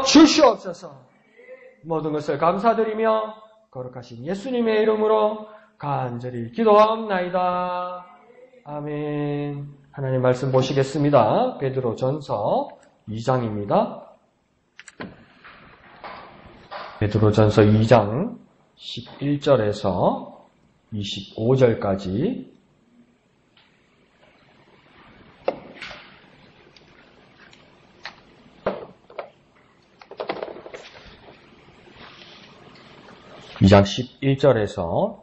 주시옵소서. 모든 것을 감사드리며 거룩하신 예수님의 이름으로 간절히 기도하옵나이다. 아멘. 하나님 말씀 보시겠습니다. 베드로전서 2장입니다. 베드로전서 2장 11절에서 25절까지 (2장 11절에서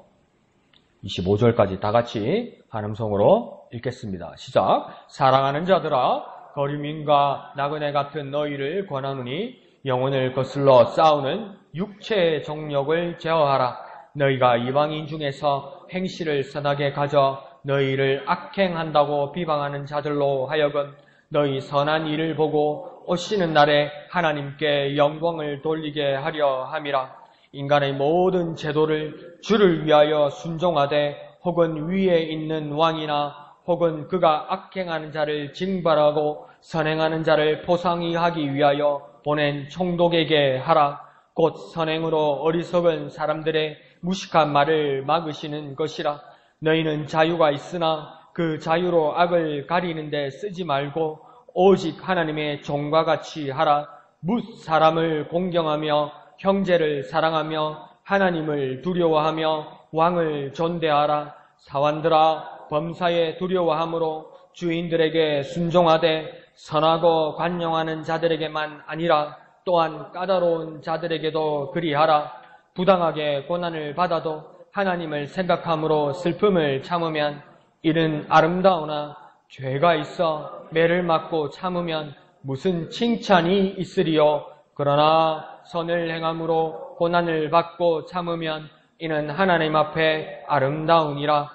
25절까지) 다 같이 한음성으로 읽겠습니다. 시작. 사랑하는 자들아, 거류민과 나그네 같은 너희를 권하노니 영혼을 거슬러 싸우는 육체의 정욕을 제어하라. 너희가 이방인 중에서 행실을 선하게 가져 너희를 악행한다고 비방하는 자들로 하여금 너희 선한 일을 보고 오시는 날에 하나님께 영광을 돌리게 하려 함이라. 인간의 모든 제도를 주를 위하여 순종하되 혹은 위에 있는 왕이나 혹은 그가 악행하는 자를 징벌하고 선행하는 자를 포상히 하기 위하여 보낸 총독에게 하라. 곧 선행으로 어리석은 사람들의 무식한 말을 막으시는 것이라. 너희는 자유가 있으나 그 자유로 악을 가리는 데 쓰지 말고 오직 하나님의 종과 같이 하라. 뭇 사람을 공경하며 형제를 사랑하며 하나님을 두려워하며 왕을 존대하라. 사환들아, 범사에 두려워함으로 주인들에게 순종하되 선하고 관용하는 자들에게만 아니라 또한 까다로운 자들에게도 그리하라. 부당하게 고난을 받아도 하나님을 생각함으로 슬픔을 참으면 이는 아름다우나 죄가 있어 매를 맞고 참으면 무슨 칭찬이 있으리요. 그러나 선을 행함으로 고난을 받고 참으면 이는 하나님 앞에 아름다우니라.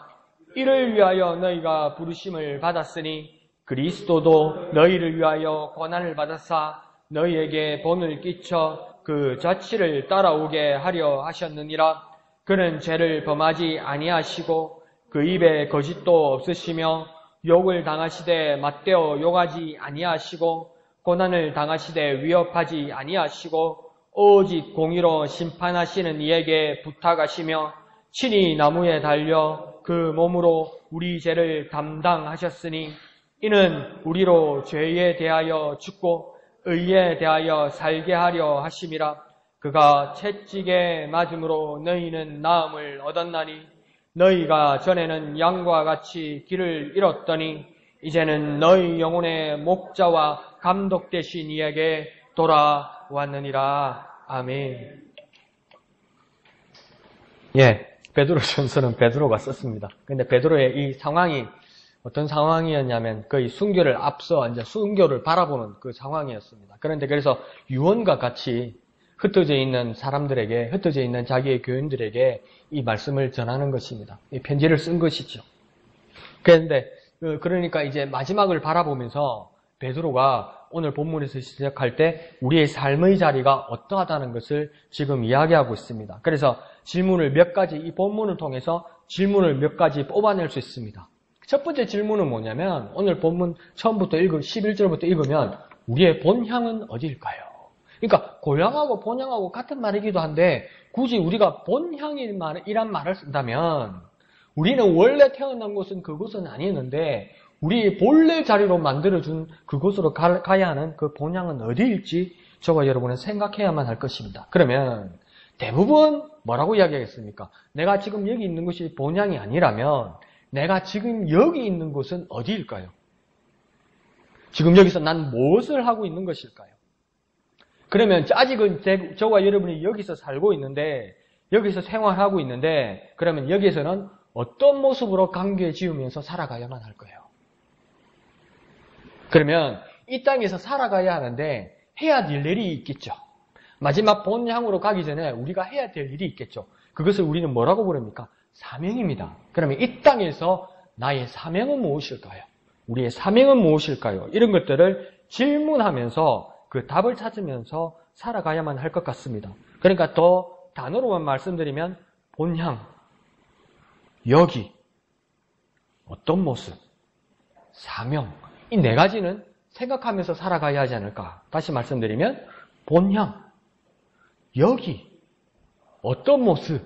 이를 위하여 너희가 부르심을 받았으니 그리스도도 너희를 위하여 고난을 받았사 너희에게 본을 끼쳐 그 자취를 따라오게 하려 하셨느니라. 그는 죄를 범하지 아니하시고 그 입에 거짓도 없으시며 욕을 당하시되 맞대어 욕하지 아니하시고 고난을 당하시되 위협하지 아니하시고 오직 공의로 심판하시는 이에게 부탁하시며 친히 나무에 달려 그 몸으로 우리 죄를 담당하셨으니 이는 우리로 죄에 대하여 죽고 의에 대하여 살게 하려 하심이라. 그가 채찍에 맞음으로 너희는 나음을 얻었나니 너희가 전에는 양과 같이 길을 잃었더니 이제는 너희 영혼의 목자와 감독 되신 이에게 돌아왔느니라. 아멘. 베드로전서는 베드로가 썼습니다. 근데 베드로의 이 상황이 어떤 상황이었냐면 거의 순교를 앞서 이제 순교를 바라보는 그 상황이었습니다. 그런데 그래서 유언과 같이 흩어져 있는 사람들에게, 흩어져 있는 자기의 교인들에게 이 말씀을 전하는 것입니다. 이 편지를 쓴 것이죠. 그런데 그러니까 이제 마지막을 바라보면서 베드로가 오늘 본문에서 시작할 때 우리의 삶의 자리가 어떠하다는 것을 지금 이야기하고 있습니다. 그래서 질문을 몇 가지, 이 본문을 통해서 질문을 몇 가지 뽑아낼 수 있습니다. 첫 번째 질문은 뭐냐면 오늘 본문 처음부터 11절부터 읽으면 우리의 본향은 어디일까요? 그러니까 고향하고 본향하고 같은 말이기도 한데 굳이 우리가 본향이란 말을 쓴다면 우리는 원래 태어난 곳은 그곳은 아니었는데 우리 본래 자리로 만들어준 그곳으로 가야 하는 그 본향은 어디일지 저와 여러분은 생각해야만 할 것입니다. 그러면 대부분 뭐라고 이야기하겠습니까? 내가 지금 여기 있는 것이 본향이 아니라면 내가 지금 여기 있는 곳은 어디일까요? 지금 여기서 난 무엇을 하고 있는 것일까요? 그러면 아직은 저와 여러분이 여기서 살고 있는데 여기서 생활하고 있는데 그러면 여기에서는 어떤 모습으로 관계 지으면서 살아가야만 할 거예요? 그러면 이 땅에서 살아가야 하는데 해야 될 일이 있겠죠. 마지막 본향으로 가기 전에 우리가 해야 될 일이 있겠죠. 그것을 우리는 뭐라고 부릅니까? 사명입니다. 그러면 이 땅에서 나의 사명은 무엇일까요? 우리의 사명은 무엇일까요? 이런 것들을 질문하면서 그 답을 찾으면서 살아가야만 할 것 같습니다. 그러니까 더 단어로만 말씀드리면 본향, 여기, 어떤 모습, 사명, 이 네 가지는 생각하면서 살아가야 하지 않을까. 다시 말씀드리면 본향, 여기, 어떤 모습,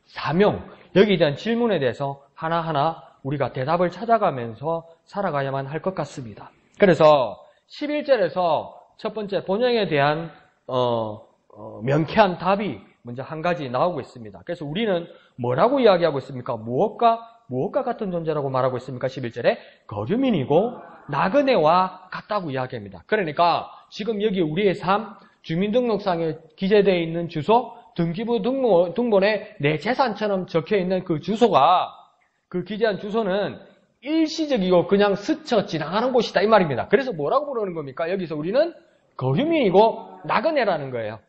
사명, 여기에 대한 질문에 대해서 하나하나 우리가 대답을 찾아가면서 살아가야만 할 것 같습니다. 그래서 11절에서 첫 번째 본향에 대한 명쾌한 답이 먼저 한 가지 나오고 있습니다. 그래서 우리는 뭐라고 이야기하고 있습니까? 무엇과 같은 존재라고 말하고 있습니까? 11절에 거류민이고 나그네와 같다고 이야기합니다. 그러니까 지금 여기 우리의 삶, 주민등록상에 기재되어 있는 주소, 등기부 등본에 내 재산처럼 적혀있는 그 주소가, 그 기재한 주소는 일시적이고 그냥 스쳐 지나가는 곳이다 이 말입니다. 그래서 뭐라고 부르는 겁니까? 여기서 우리는 거류민이고 나그네라는 거예요.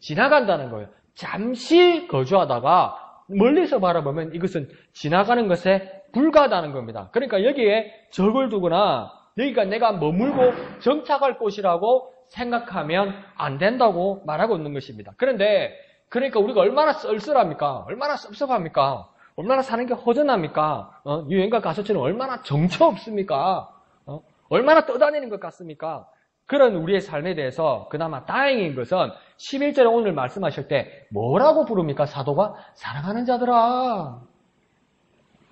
지나간다는 거예요. 잠시 거주하다가 멀리서 바라보면 이것은 지나가는 것에 불과하다는 겁니다. 그러니까 여기에 적을 두거나 여기가 내가 머물고 정착할 곳이라고 생각하면 안 된다고 말하고 있는 것입니다. 그러니까 우리가 얼마나 쓸쓸합니까? 얼마나 섭섭합니까? 얼마나 사는 게 허전합니까? 유행가 가수처럼 얼마나 정처 없습니까? 얼마나 떠다니는 것 같습니까? 그런 우리의 삶에 대해서 그나마 다행인 것은 11절에 오늘 말씀하실 때 뭐라고 부릅니까? 사도가 사랑하는 자들아.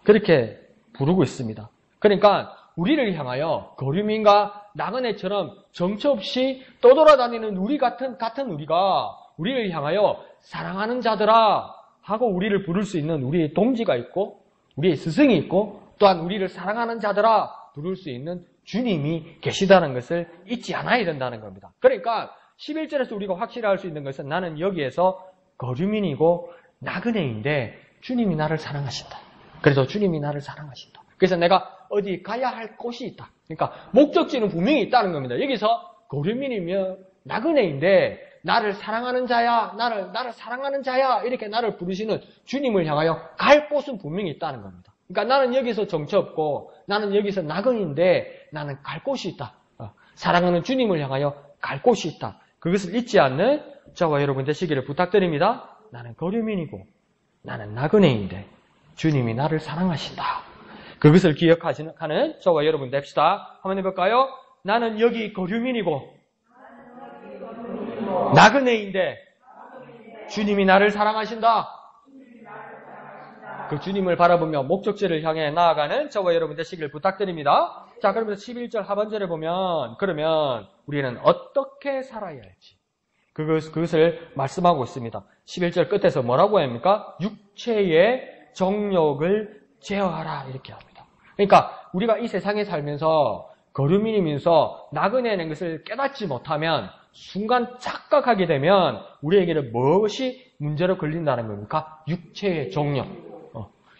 그렇게 부르고 있습니다. 그러니까 우리를 향하여 거류민과 나그네처럼 정처 없이 떠돌아다니는 우리 같은 우리가 우리를 향하여 사랑하는 자들아 하고 우리를 부를 수 있는 우리의 동지가 있고 우리의 스승이 있고 또한 우리를 사랑하는 자들아 부를 수 있는 주님이 계시다는 것을 잊지 않아야 된다는 겁니다. 그러니까 11절에서 우리가 확실히 알 수 있는 것은 나는 여기에서 거류민이고 나그네인데 주님이 나를 사랑하신다. 그래서 주님이 나를 사랑하신다. 그래서 내가 어디 가야 할 곳이 있다. 그러니까 목적지는 분명히 있다는 겁니다. 여기서 거류민이며 나그네인데 나를 사랑하는 자야, 나를 사랑하는 자야 이렇게 나를 부르시는 주님을 향하여 갈 곳은 분명히 있다는 겁니다. 그러니까 나는 여기서 정처 없고 나는 여기서 나그네인데 나는 갈 곳이 있다. 사랑하는 주님을 향하여 갈 곳이 있다. 그것을 잊지 않는 저와 여러분 되시기를 부탁드립니다. 나는 거류민이고 나는 나그네인데 주님이 나를 사랑하신다. 그것을 기억하는 저와 여러분 됩시다. 한번 해볼까요? 나는 여기 거류민이고 나그네인데 주님이 나를 사랑하신다. 그 주님을 바라보며 목적지를 향해 나아가는 저와 여러분 되시길 부탁드립니다. 자, 그러면서 11절 하반절에 보면 그러면 우리는 어떻게 살아야 할지 그것을 말씀하고 있습니다. 11절 끝에서 뭐라고 합니까? 육체의 정욕을 제어하라 이렇게 합니다. 그러니까 우리가 이 세상에 살면서 거류민이면서 나그네라는 것을 깨닫지 못하면 순간 착각하게 되면 우리에게는 무엇이 문제로 걸린다는 겁니까? 육체의 정욕.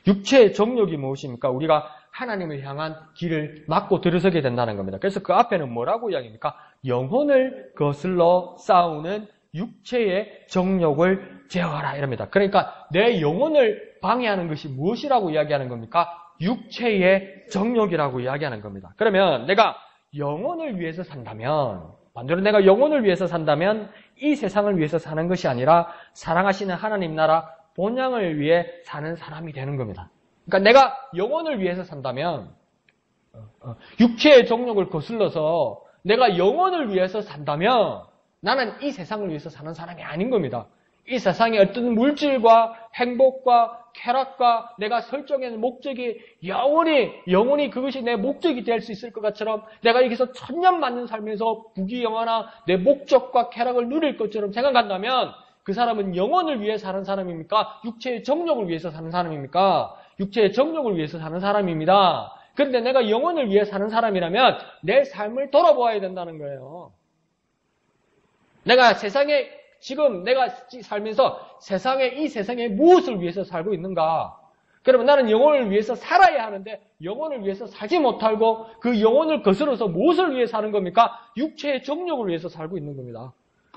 육체의 정욕이 무엇입니까? 우리가 하나님을 향한 길을 막고 들어서게 된다는 겁니다. 그래서 그 앞에는 뭐라고 이야기합니까? 영혼을 거슬러 싸우는 육체의 정욕을 제어하라 이럽니다. 그러니까 내 영혼을 방해하는 것이 무엇이라고 이야기하는 겁니까? 육체의 정욕이라고 이야기하는 겁니다. 그러면 내가 영혼을 위해서 산다면 반대로 내가 영혼을 위해서 산다면 이 세상을 위해서 사는 것이 아니라 사랑하시는 하나님 나라 본향을 위해 사는 사람이 되는 겁니다. 그러니까 내가 영혼을 위해서 산다면 육체의 정욕을 거슬러서 내가 영혼을 위해서 산다면 나는 이 세상을 위해서 사는 사람이 아닌 겁니다. 이 세상의 어떤 물질과 행복과 쾌락과 내가 설정한 목적이 영원히 그것이 내 목적이 될 수 있을 것 같처럼 내가 여기서 천년만년 살면서 부귀영화나 내 목적과 쾌락을 누릴 것처럼 생각한다면 그 사람은 영혼을 위해 사는 사람입니까? 육체의 정욕을 위해서 사는 사람입니까? 육체의 정욕을 위해서 사는 사람입니다. 그런데 내가 영혼을 위해 사는 사람이라면 내 삶을 돌아보아야 된다는 거예요. 내가 지금 내가 살면서 이 세상에 무엇을 위해서 살고 있는가? 그러면 나는 영혼을 위해서 살아야 하는데 영혼을 위해서 살지 못하고 그 영혼을 거스러서 무엇을 위해 사는 겁니까? 육체의 정욕을 위해서 살고 있는 겁니다.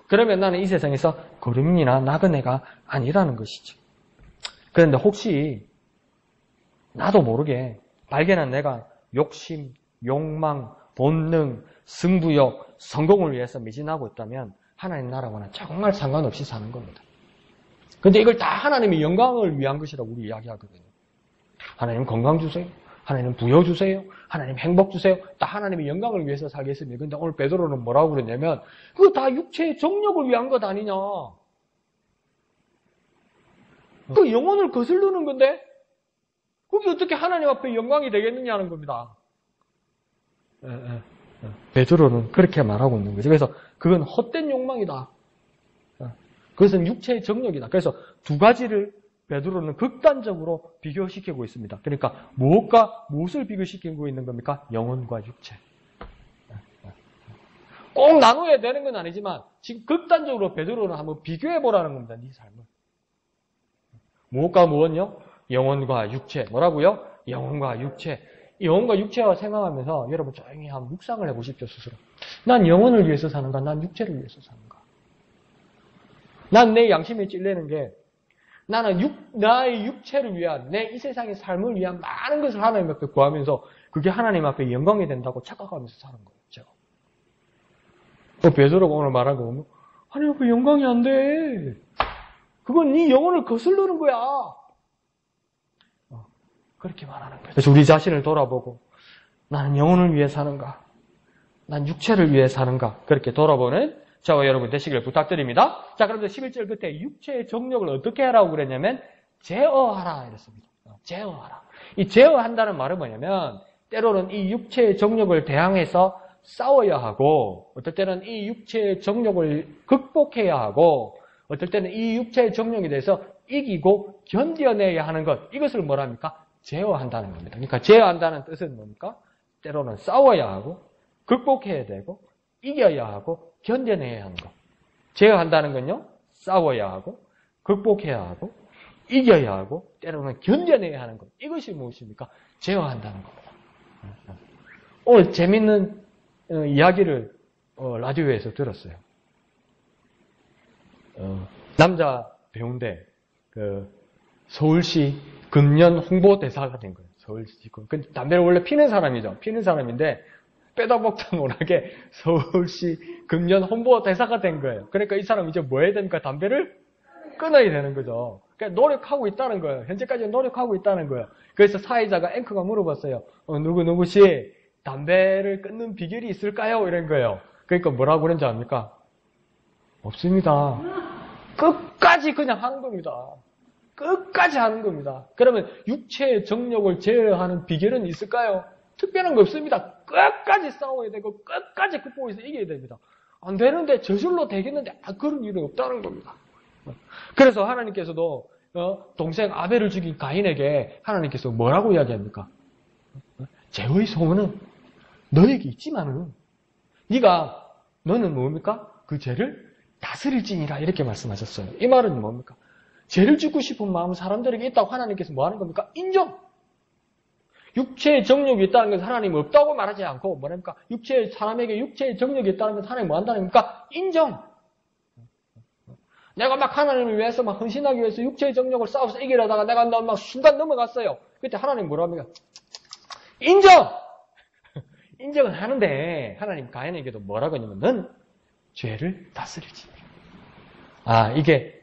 그러면 나는 이 세상에서 거류민이나 나그네가 아니라는 것이죠. 그런데 혹시 나도 모르게 발견한 내가 욕심, 욕망, 본능, 승부욕, 성공을 위해서 미진하고 있다면 하나님 나라와는 정말 상관없이 사는 겁니다. 그런데 이걸 다 하나님의 영광을 위한 것이라고 우리 이야기하거든요. 하나님 건강 주세요. 하나님 부여 주세요. 하나님 행복 주세요. 다 하나님의 영광을 위해서 살겠습니다. 근데 오늘 베드로는 뭐라고 그러냐면 그거 다 육체의 정욕을 위한 것 아니냐. 그 영혼을 거슬르는 건데 그게 어떻게 하나님 앞에 영광이 되겠느냐는 겁니다. 베드로는 그렇게 말하고 있는 거죠. 그래서 그건 헛된 욕망이다. 그것은 육체의 정욕이다. 그래서 두 가지를 베드로는 극단적으로 비교시키고 있습니다. 그러니까 무엇을 비교시키고 있는 겁니까? 영혼과 육체. 꼭 나눠야 되는 건 아니지만 지금 극단적으로 베드로는 한번 비교해 보라는 겁니다. 네 삶을. 무엇과 무엇요? 영혼과 육체. 뭐라고요? 영혼과 육체. 영혼과 육체와 생각하면서 여러분 조용히 한번 묵상을 해보십시오. 스스로. 난 영혼을 위해서 사는가? 난 육체를 위해서 사는가? 난 내 양심에 찔리는 게 나는 나의 육체를 위한 내 이 세상의 삶을 위한 많은 것을 하나님 앞에 구하면서 그게 하나님 앞에 영광이 된다고 착각하면서 사는 거예요. 제가. 베드로가 오늘 말한 거 보면 하나님 앞에 영광이 안 돼. 그건 네 영혼을 거슬르는 거야. 그렇게 말하는 거예요. 그래서 우리 자신을 돌아보고 나는 영혼을 위해 사는가? 난 육체를 위해 사는가? 그렇게 돌아보는 저와 여러분 되시길 부탁드립니다. 자, 그런데 11절 끝에 육체의 정욕을 어떻게 하라고 그랬냐면 제어하라 이랬습니다. 제어하라. 이 제어한다는 말은 뭐냐면 때로는 이 육체의 정욕을 대항해서 싸워야 하고 어떨 때는 이 육체의 정욕을 극복해야 하고 어떨 때는 이 육체의 정욕에 대해서 이기고 견뎌내야 하는 것. 이것을 뭐랍니까? 제어한다는 겁니다. 그러니까 제어한다는 뜻은 뭡니까? 때로는 싸워야 하고 극복해야 되고 이겨야 하고 견뎌내야 하는 것. 제어한다는 건요. 싸워야 하고 극복해야 하고 이겨야 하고 때로는 견뎌내야 하는 것. 이것이 무엇입니까? 제어한다는 겁니다. 오늘 재밌는 이야기를 라디오에서 들었어요. 남자 배우인데 서울시 금년 홍보대사가 된 거예요. 서울시. 근데 담배를 원래 피는 사람이죠. 피는 사람인데 빼다 먹다 못하게 서울시 금년 홍보대사가 된 거예요. 그러니까 이 사람 이제 뭐 해야 됩니까? 담배를 끊어야 되는 거죠. 그러니까 노력하고 있다는 거예요. 현재까지 노력하고 있다는 거예요. 그래서 사회자가 앵커가 물어봤어요. 누구씨 담배를 끊는 비결이 있을까요? 이런 거예요. 그러니까 뭐라고 그랬는지 압니까? 없습니다. 끝까지 그냥 하는 겁니다. 끝까지 하는 겁니다. 그러면 육체의 정욕을 제어하는 비결은 있을까요? 특별한 거 없습니다. 끝까지 싸워야 되고 끝까지 극복해서 이겨야 됩니다. 안 되는데 저절로 되겠는데 그런 일은 없다는 겁니다. 그래서 하나님께서도 동생 아벨을 죽인 가인에게 하나님께서 뭐라고 이야기합니까? 죄의 소원은 너에게 있지만은 너는 뭡니까? 그 죄를 다스릴지니라 이렇게 말씀하셨어요. 이 말은 뭡니까? 죄를 짓고 싶은 마음 사람들에게 있다고 하나님께서 뭐 하는 겁니까? 인정! 육체의 정욕이 있다는 것은 하나님이 없다고 말하지 않고 뭐랍니까? 사람에게 육체의 정욕이 있다는 것은 하나님이 뭐 한다는 겁니까? 인정! 내가 막 하나님을 위해서 막 헌신하기 위해서 육체의 정욕을 싸워서 이기려다가 내가 막 순간 넘어갔어요. 그때 하나님 뭐라 합니까? 인정! 인정은 하는데 하나님 가인에게도 뭐라고 하냐면 넌 죄를 다스리지. 이게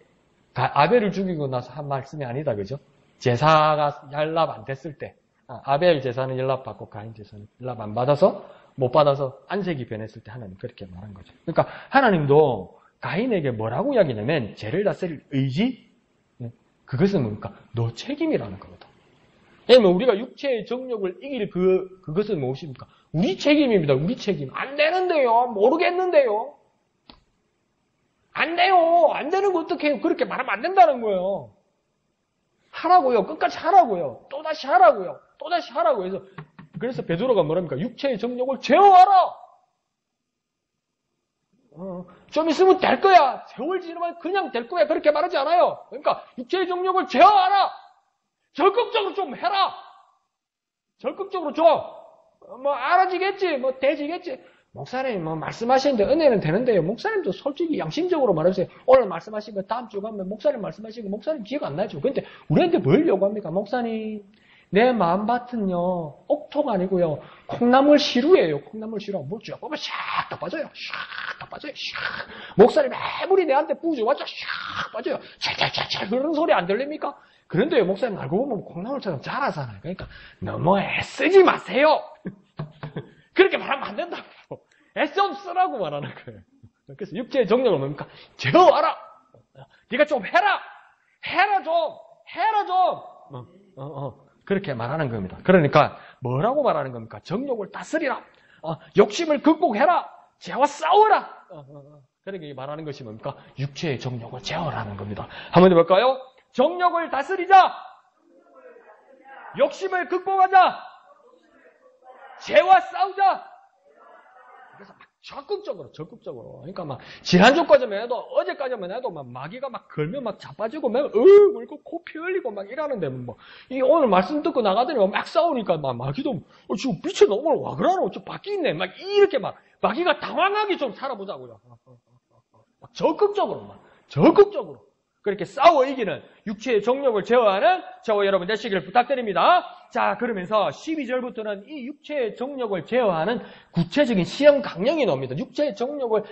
아벨을 죽이고 나서 한 말씀이 아니다. 그죠? 제사가 연락 안 됐을 때 아벨 제사는 연락 받고 가인 제사는 연락 안 받아서 못 받아서 안색이 변했을 때 하나님 그렇게 말한 거죠. 그러니까 하나님도 가인에게 뭐라고 이야기냐면 죄를 다스릴 의지? 그것은 뭡니까? 너 책임이라는 겁니다. 왜냐면 우리가 육체의 정욕을 이길 그것은 무엇입니까? 우리 책임입니다. 우리 책임. 안 되는데요. 모르겠는데요. 안 돼요. 안 되는 거 어떻게 해요? 그렇게 말하면 안 된다는 거예요. 하라고요. 끝까지 하라고요. 또다시 하라고요. 또다시 하라고 해서 그래서 베드로가 뭐랍니까? 육체의 정욕을 제어하라. 좀 있으면 될 거야. 세월 지나면 그냥 될 거야. 그렇게 말하지 않아요. 그러니까 육체의 정욕을 제어하라. 적극적으로 좀 해라. 적극적으로 좀. 알아지겠지. 되지겠지. 목사님, 말씀하시는데 은혜는 되는데요. 목사님도 솔직히 양심적으로 말해주세요. 오늘 말씀하신 거 다음 주 가면 목사님 말씀하신 거 목사님 기억 안 나죠. 근데 우리한테 뭘 요구합니까? 목사님, 내 마음밭은요, 옥토가 아니고요, 콩나물 시루예요. 콩나물 시루. 물 조금만 샥 다 빠져요. 샥 다 빠져요. 샥. 목사님 아무리 내한테 부어줘봤자 샥 빠져요. 찰찰찰찰 그런 소리 안 들립니까? 그런데 목사님 알고 보면 콩나물처럼 자라잖아요. 그러니까 너무 애쓰지 마세요. 그렇게 말하면 안 된다고. 애써 좀 쓰라고 말하는 거예요. 그래서 육체의 정력은 뭡니까? 제어하라. 네가 좀 해라. 해라 좀. 그렇게 말하는 겁니다. 그러니까 뭐라고 말하는 겁니까? 정욕을 다스리라. 욕심을 극복해라. 죄와 싸워라. 그렇게 말하는 것이 뭡니까? 육체의 정욕을 제어하라는 겁니다. 한번 해볼까요? 정욕을 다스리자. 욕심을 극복하자. 죄와 싸우자. 그래서 막 적극적으로. 그러니까 막 지난주까지만 해도 어제까지만 해도 막 마귀가 막 걸면 막 자빠지고 막 울고 코 피 흘리고 막 이러는데 뭐 이 오늘 말씀 듣고 나가더니 막 싸우니까 막 마귀도 지금 미쳐 오늘 와 그러노 좀 바뀌네 막 이렇게 막 마귀가 당황하게 좀 살아보자고요. 막 적극적으로 그렇게 싸워 이기는 육체의 정욕을 제어하는 저와 여러분 되시기를 부탁드립니다. 자, 그러면서 12절부터는 이 육체의 정욕을 제어하는 구체적인 시험 강령이 나옵니다. 육체의 정욕을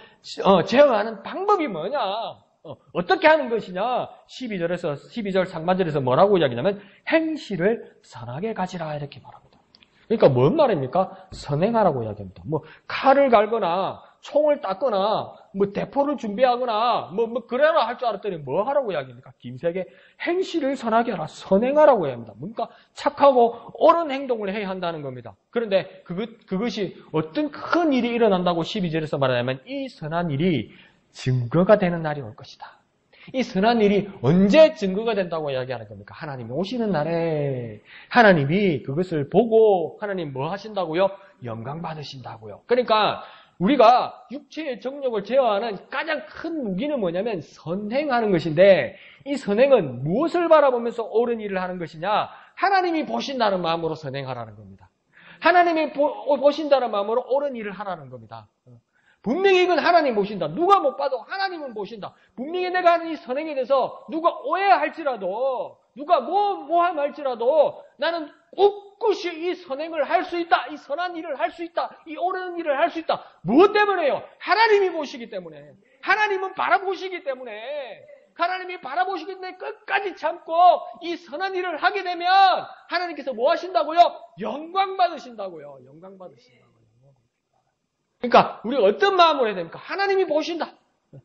제어하는 방법이 뭐냐? 어떻게 하는 것이냐? 12절 상반절에서 뭐라고 이야기냐면 행실을 선하게 가지라 이렇게 말합니다. 그러니까 뭔 말입니까? 선행하라고 이야기합니다. 뭐 칼을 갈거나 총을 닦거나 뭐 대포를 준비하거나 뭐 그래라 할 줄 알았더니 뭐 하라고 이야기합니까? 김세계 행실을 선하게 하라. 선행하라고 이야기합니다. 뭔가 착하고 옳은 행동을 해야 한다는 겁니다. 그런데 그것이 어떤 큰 일이 일어난다고 12절에서 말하냐면 이 선한 일이 증거가 되는 날이 올 것이다. 이 선한 일이 언제 증거가 된다고 이야기하는 겁니까? 하나님이 오시는 날에 하나님이 그것을 보고 하나님 뭐 하신다고요? 영광 받으신다고요. 그러니까 우리가 육체의 정욕을 제어하는 가장 큰 무기는 뭐냐면 선행하는 것인데 이 선행은 무엇을 바라보면서 옳은 일을 하는 것이냐? 하나님이 보신다는 마음으로 선행하라는 겁니다. 하나님이 보신다는 마음으로 옳은 일을 하라는 겁니다. 분명히 이건 하나님 보신다. 누가 못 봐도 하나님은 보신다. 분명히 내가 하는 이 선행에 대해서 누가 오해할지라도 누가 뭐할지라도 나는 꿋꿋이 이 선행을 할 수 있다. 이 선한 일을 할 수 있다. 이 옳은 일을 할 수 있다. 무엇 때문에요? 하나님이 보시기 때문에. 하나님은 바라보시기 때문에. 하나님이 바라보시기 때문에 끝까지 참고 이 선한 일을 하게 되면 하나님께서 뭐 하신다고요? 영광 받으신다고요. 영광 받으신다고요. 그러니까 우리가 어떤 마음으로 해야 됩니까? 하나님이 보신다.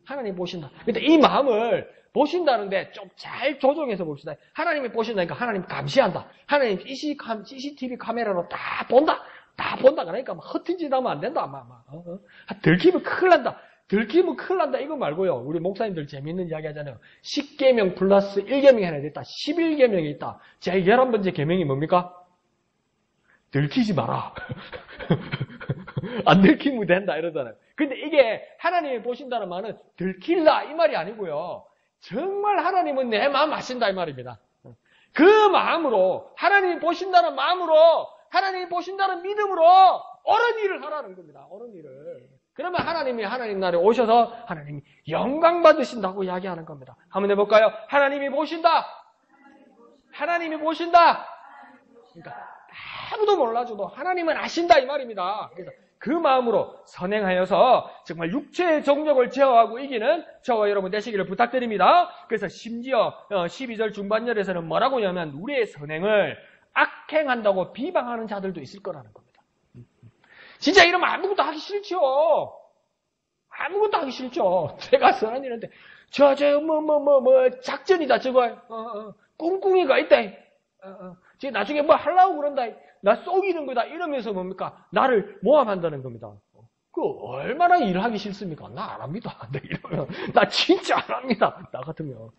하나님이 보신다. 근데 이 마음을 보신다는데 좀 잘 조정해서 봅시다. 하나님이 보신다니까 하나님 감시한다. 하나님 CCTV 카메라로 다 본다. 다 본다. 그러니까 막 허튼 짓 하면 안 된다. 들키면 큰일 난다. 들키면 큰일 난다. 이거 말고요. 우리 목사님들 재밌는 이야기 하잖아요. 10계명 플러스 1계명이 하나 있다. 11계명이 있다. 제 11번째 계명이 뭡니까? 들키지 마라. 안 들키면 된다 이러잖아요. 근데 이게 하나님이 보신다는 말은 들킬라 이 말이 아니고요. 정말 하나님은 내 마음 아신다 이 말입니다. 그 마음으로 하나님이 보신다는 마음으로 하나님이 보신다는 믿음으로 옳은 일을 하라는 겁니다. 옳은 일을. 그러면 하나님이 하나님 나라에 오셔서 하나님이 영광 받으신다고 이야기하는 겁니다. 한번 해볼까요? 하나님이 보신다. 하나님이 보신다. 그러니까 아무도 몰라줘도 하나님은 아신다 이 말입니다. 그래서 그 마음으로 선행하여서 정말 육체의 정욕을 제어하고 이기는 저와 여러분 되시기를 부탁드립니다. 그래서 심지어 12절 중반절에서는 뭐라고 하냐면 우리의 선행을 악행한다고 비방하는 자들도 있을 거라는 겁니다. 진짜 이러면 아무것도 하기 싫죠. 아무것도 하기 싫죠. 제가 선한 일인데 작전이다 저거 꿍꿍이가 있다. 지금 나중에 뭐 하려고 그런다. 나 속이는 거다. 이러면서 뭡니까? 나를 모함한다는 겁니다. 그 얼마나 일하기 싫습니까? 나 안 합니다. 이러면 나 진짜 안 합니다. 나 같으면.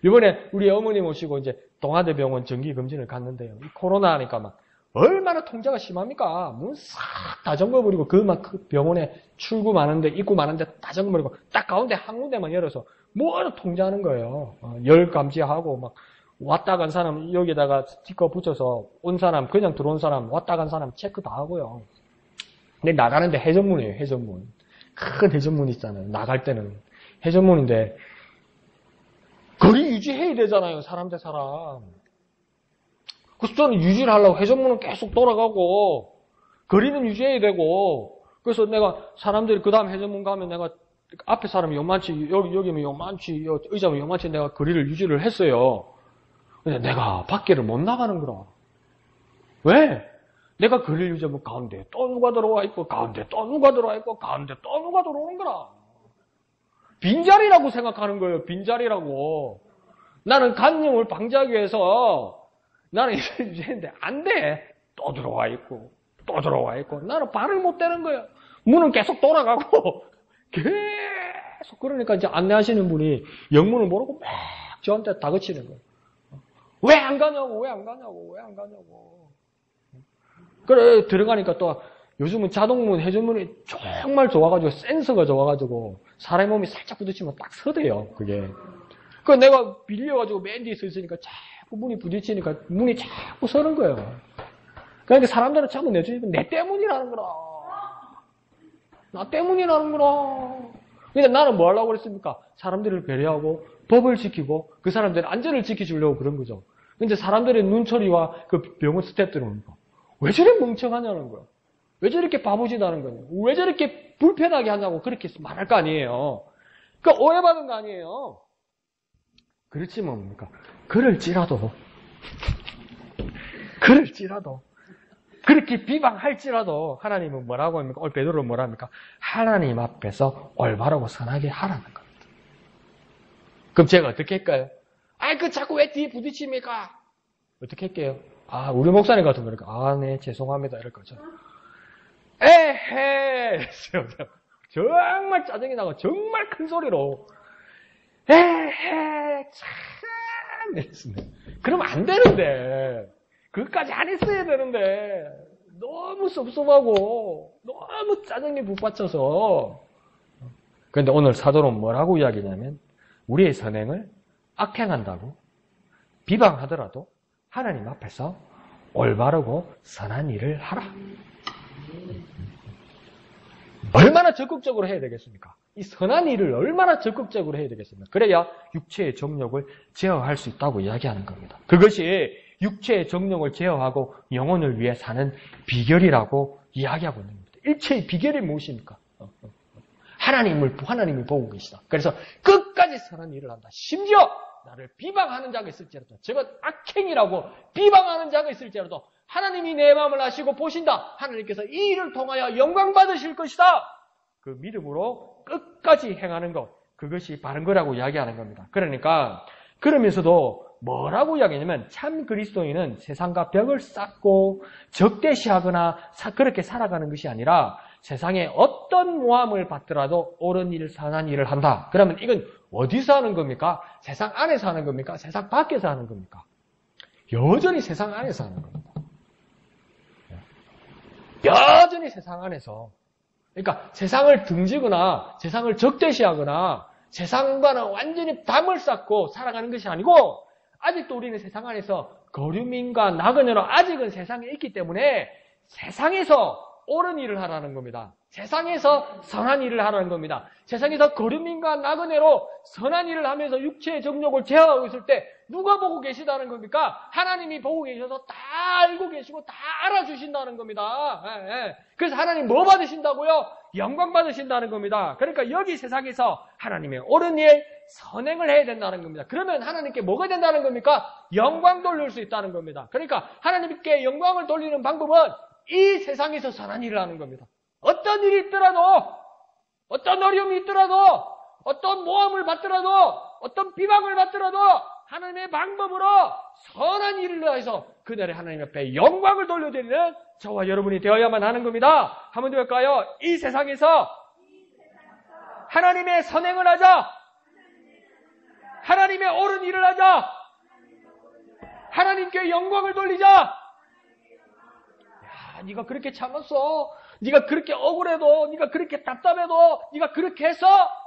이번에 우리 어머니 모시고 이제 동아대병원 정기검진을 갔는데요. 이 코로나 하니까 막 얼마나 통제가 심합니까? 문 싹 다 잠궈버리고 그 병원에 출구 많은데 입구 많은데 다 잠궈버리고 딱 가운데 한 군데만 열어서 뭘 통제하는 거예요. 열 감지하고 막 왔다 간 사람 여기다가 스티커 붙여서 온 사람 그냥 들어온 사람 왔다 간 사람 체크 다 하고요. 근데 나가는데 해전문이에요. 해전문. 큰 해전문 있잖아요. 나갈 때는 해전문인데 거리 유지해야 되잖아요. 사람 대 사람. 그래서 저는 유지를 하려고 해전문은 계속 돌아가고 거리는 유지해야 되고 그래서 내가 사람들이 그 다음 해전문 가면 내가 앞에 사람이 요만치 여기면 요만치 의자면 요만치 내가 거리를 유지를 했어요. 근데 내가 밖에를 못 나가는 거라. 왜? 내가 거리를 유지하면 가운데 또 누가 들어와 있고, 가운데 또 누가 들어와 있고, 가운데 또 누가 들어오는 거라. 빈자리라고 생각하는 거예요. 빈자리라고. 나는 간염을 방지하기 위해서 나는 이랬는데 안 돼. 또 들어와 있고, 또 들어와 있고. 나는 발을 못 대는 거예요. 문은 계속 돌아가고 계속. 그러니까 이제 안내하시는 분이 영문을 모르고 막 저한테 다그치는 거예요. 왜 안 가냐고, 왜 안 가냐고, 왜 안 가냐고. 그래, 들어가니까 또 요즘은 자동문, 회전문이 정말 좋아가지고, 센서가 좋아가지고, 사람의 몸이 살짝 부딪히면 딱 서대요, 그게. 그 내가 빌려가지고 맨 뒤에 서 있으니까 자꾸 문이 부딪히니까 문이 자꾸 서는 거예요. 그러니까 사람들은 자꾸 내주니까 내 때문이라는 거라. 나 때문이라는 거라. 근데 나는 뭐 하려고 그랬습니까? 사람들을 배려하고, 법을 지키고, 그 사람들의 안전을 지켜주려고 그런 거죠. 근데 사람들의 눈초리와 그 병원 스태프들은 왜 저래 멍청하냐는 거야. 왜 저렇게 바보짓하는 거냐. 왜 저렇게 불편하게 하냐고 그렇게 말할 거 아니에요. 그러니까 오해받은 거 아니에요. 그렇지 뭡니까? 그럴지라도 그렇게 비방할지라도 하나님은 뭐라고 합니까? 오늘 베드로는 뭐라 합니까? 하나님 앞에서 올바르고 선하게 하라는 겁니다. 그럼 제가 어떻게 할까요? 그 자꾸 왜 뒤에 부딪힙니까? 어떻게 할게요? 우리 목사님 같은 거니까, 네, 죄송합니다. 이럴 거죠. 에헤! 정말 짜증이 나고, 정말 큰 소리로, 에헤! 참! 이랬습니다. 그러면 안 되는데, 그것까지 안 했어야 되는데, 너무 섭섭하고, 너무 짜증이 북받쳐서. 그런데 오늘 사도는 뭐라고 이야기냐면, 우리의 선행을 악행한다고 비방하더라도 하나님 앞에서 올바르고 선한 일을 하라. 얼마나 적극적으로 해야 되겠습니까? 이 선한 일을 얼마나 적극적으로 해야 되겠습니까? 그래야 육체의 정욕을 제어할 수 있다고 이야기하는 겁니다. 그것이 육체의 정욕을 제어하고 영혼을 위해 사는 비결이라고 이야기하고 있는 겁니다. 일체의 비결이 무엇입니까? 하나님이 보고 계시다. 그래서 끝까지 선한 일을 한다. 심지어 나를 비방하는 자가 있을지라도, 저것 악행이라고 비방하는 자가 있을지라도 하나님이 내 마음을 아시고 보신다. 하나님께서 이 일을 통하여 영광 받으실 것이다. 그 믿음으로 끝까지 행하는 것, 그것이 바른 거라고 이야기하는 겁니다. 그러니까 그러면서도 뭐라고 이야기하냐면 참 그리스도인은 세상과 벽을 쌓고 적대시하거나 그렇게 살아가는 것이 아니라 세상에 어떤 모함을 받더라도 옳은 일, 선한 일을 한다. 그러면 이건 어디서 하는 겁니까? 세상 안에서 하는 겁니까? 세상 밖에서 하는 겁니까? 여전히 세상 안에서 하는 겁니다. 여전히 세상 안에서. 그러니까 세상을 등지거나 세상을 적대시하거나 세상과는 완전히 담을 쌓고 살아가는 것이 아니고 아직도 우리는 세상 안에서 거류민과 나그네로 아직은 세상에 있기 때문에 세상에서 옳은 일을 하라는 겁니다. 세상에서 선한 일을 하라는 겁니다. 세상에서 거류민과 나그네로 선한 일을 하면서 육체의 정욕을 제어하고 있을 때 누가 보고 계시다는 겁니까? 하나님이 보고 계셔서 다 알고 계시고 다 알아주신다는 겁니다. 그래서 하나님 뭐 받으신다고요? 영광 받으신다는 겁니다. 그러니까 여기 세상에서 하나님의 옳은 일, 선행을 해야 된다는 겁니다. 그러면 하나님께 뭐가 된다는 겁니까? 영광 돌릴 수 있다는 겁니다. 그러니까 하나님께 영광을 돌리는 방법은 이 세상에서 선한 일을 하는 겁니다. 어떤 일이 있더라도, 어떤 어려움이 있더라도, 어떤 모함을 받더라도, 어떤 비방을 받더라도 하나님의 방법으로 선한 일을 해서 그날에 하나님 앞에 영광을 돌려드리는 저와 여러분이 되어야만 하는 겁니다. 한번 더 할까요? 이 세상에서 하나님의 선행을 하자. 하나님의 옳은 일을 하자. 하나님께 영광을 돌리자. 네가 그렇게 참았어. 네가 그렇게 억울해도, 네가 그렇게 답답해도, 네가 그렇게 해서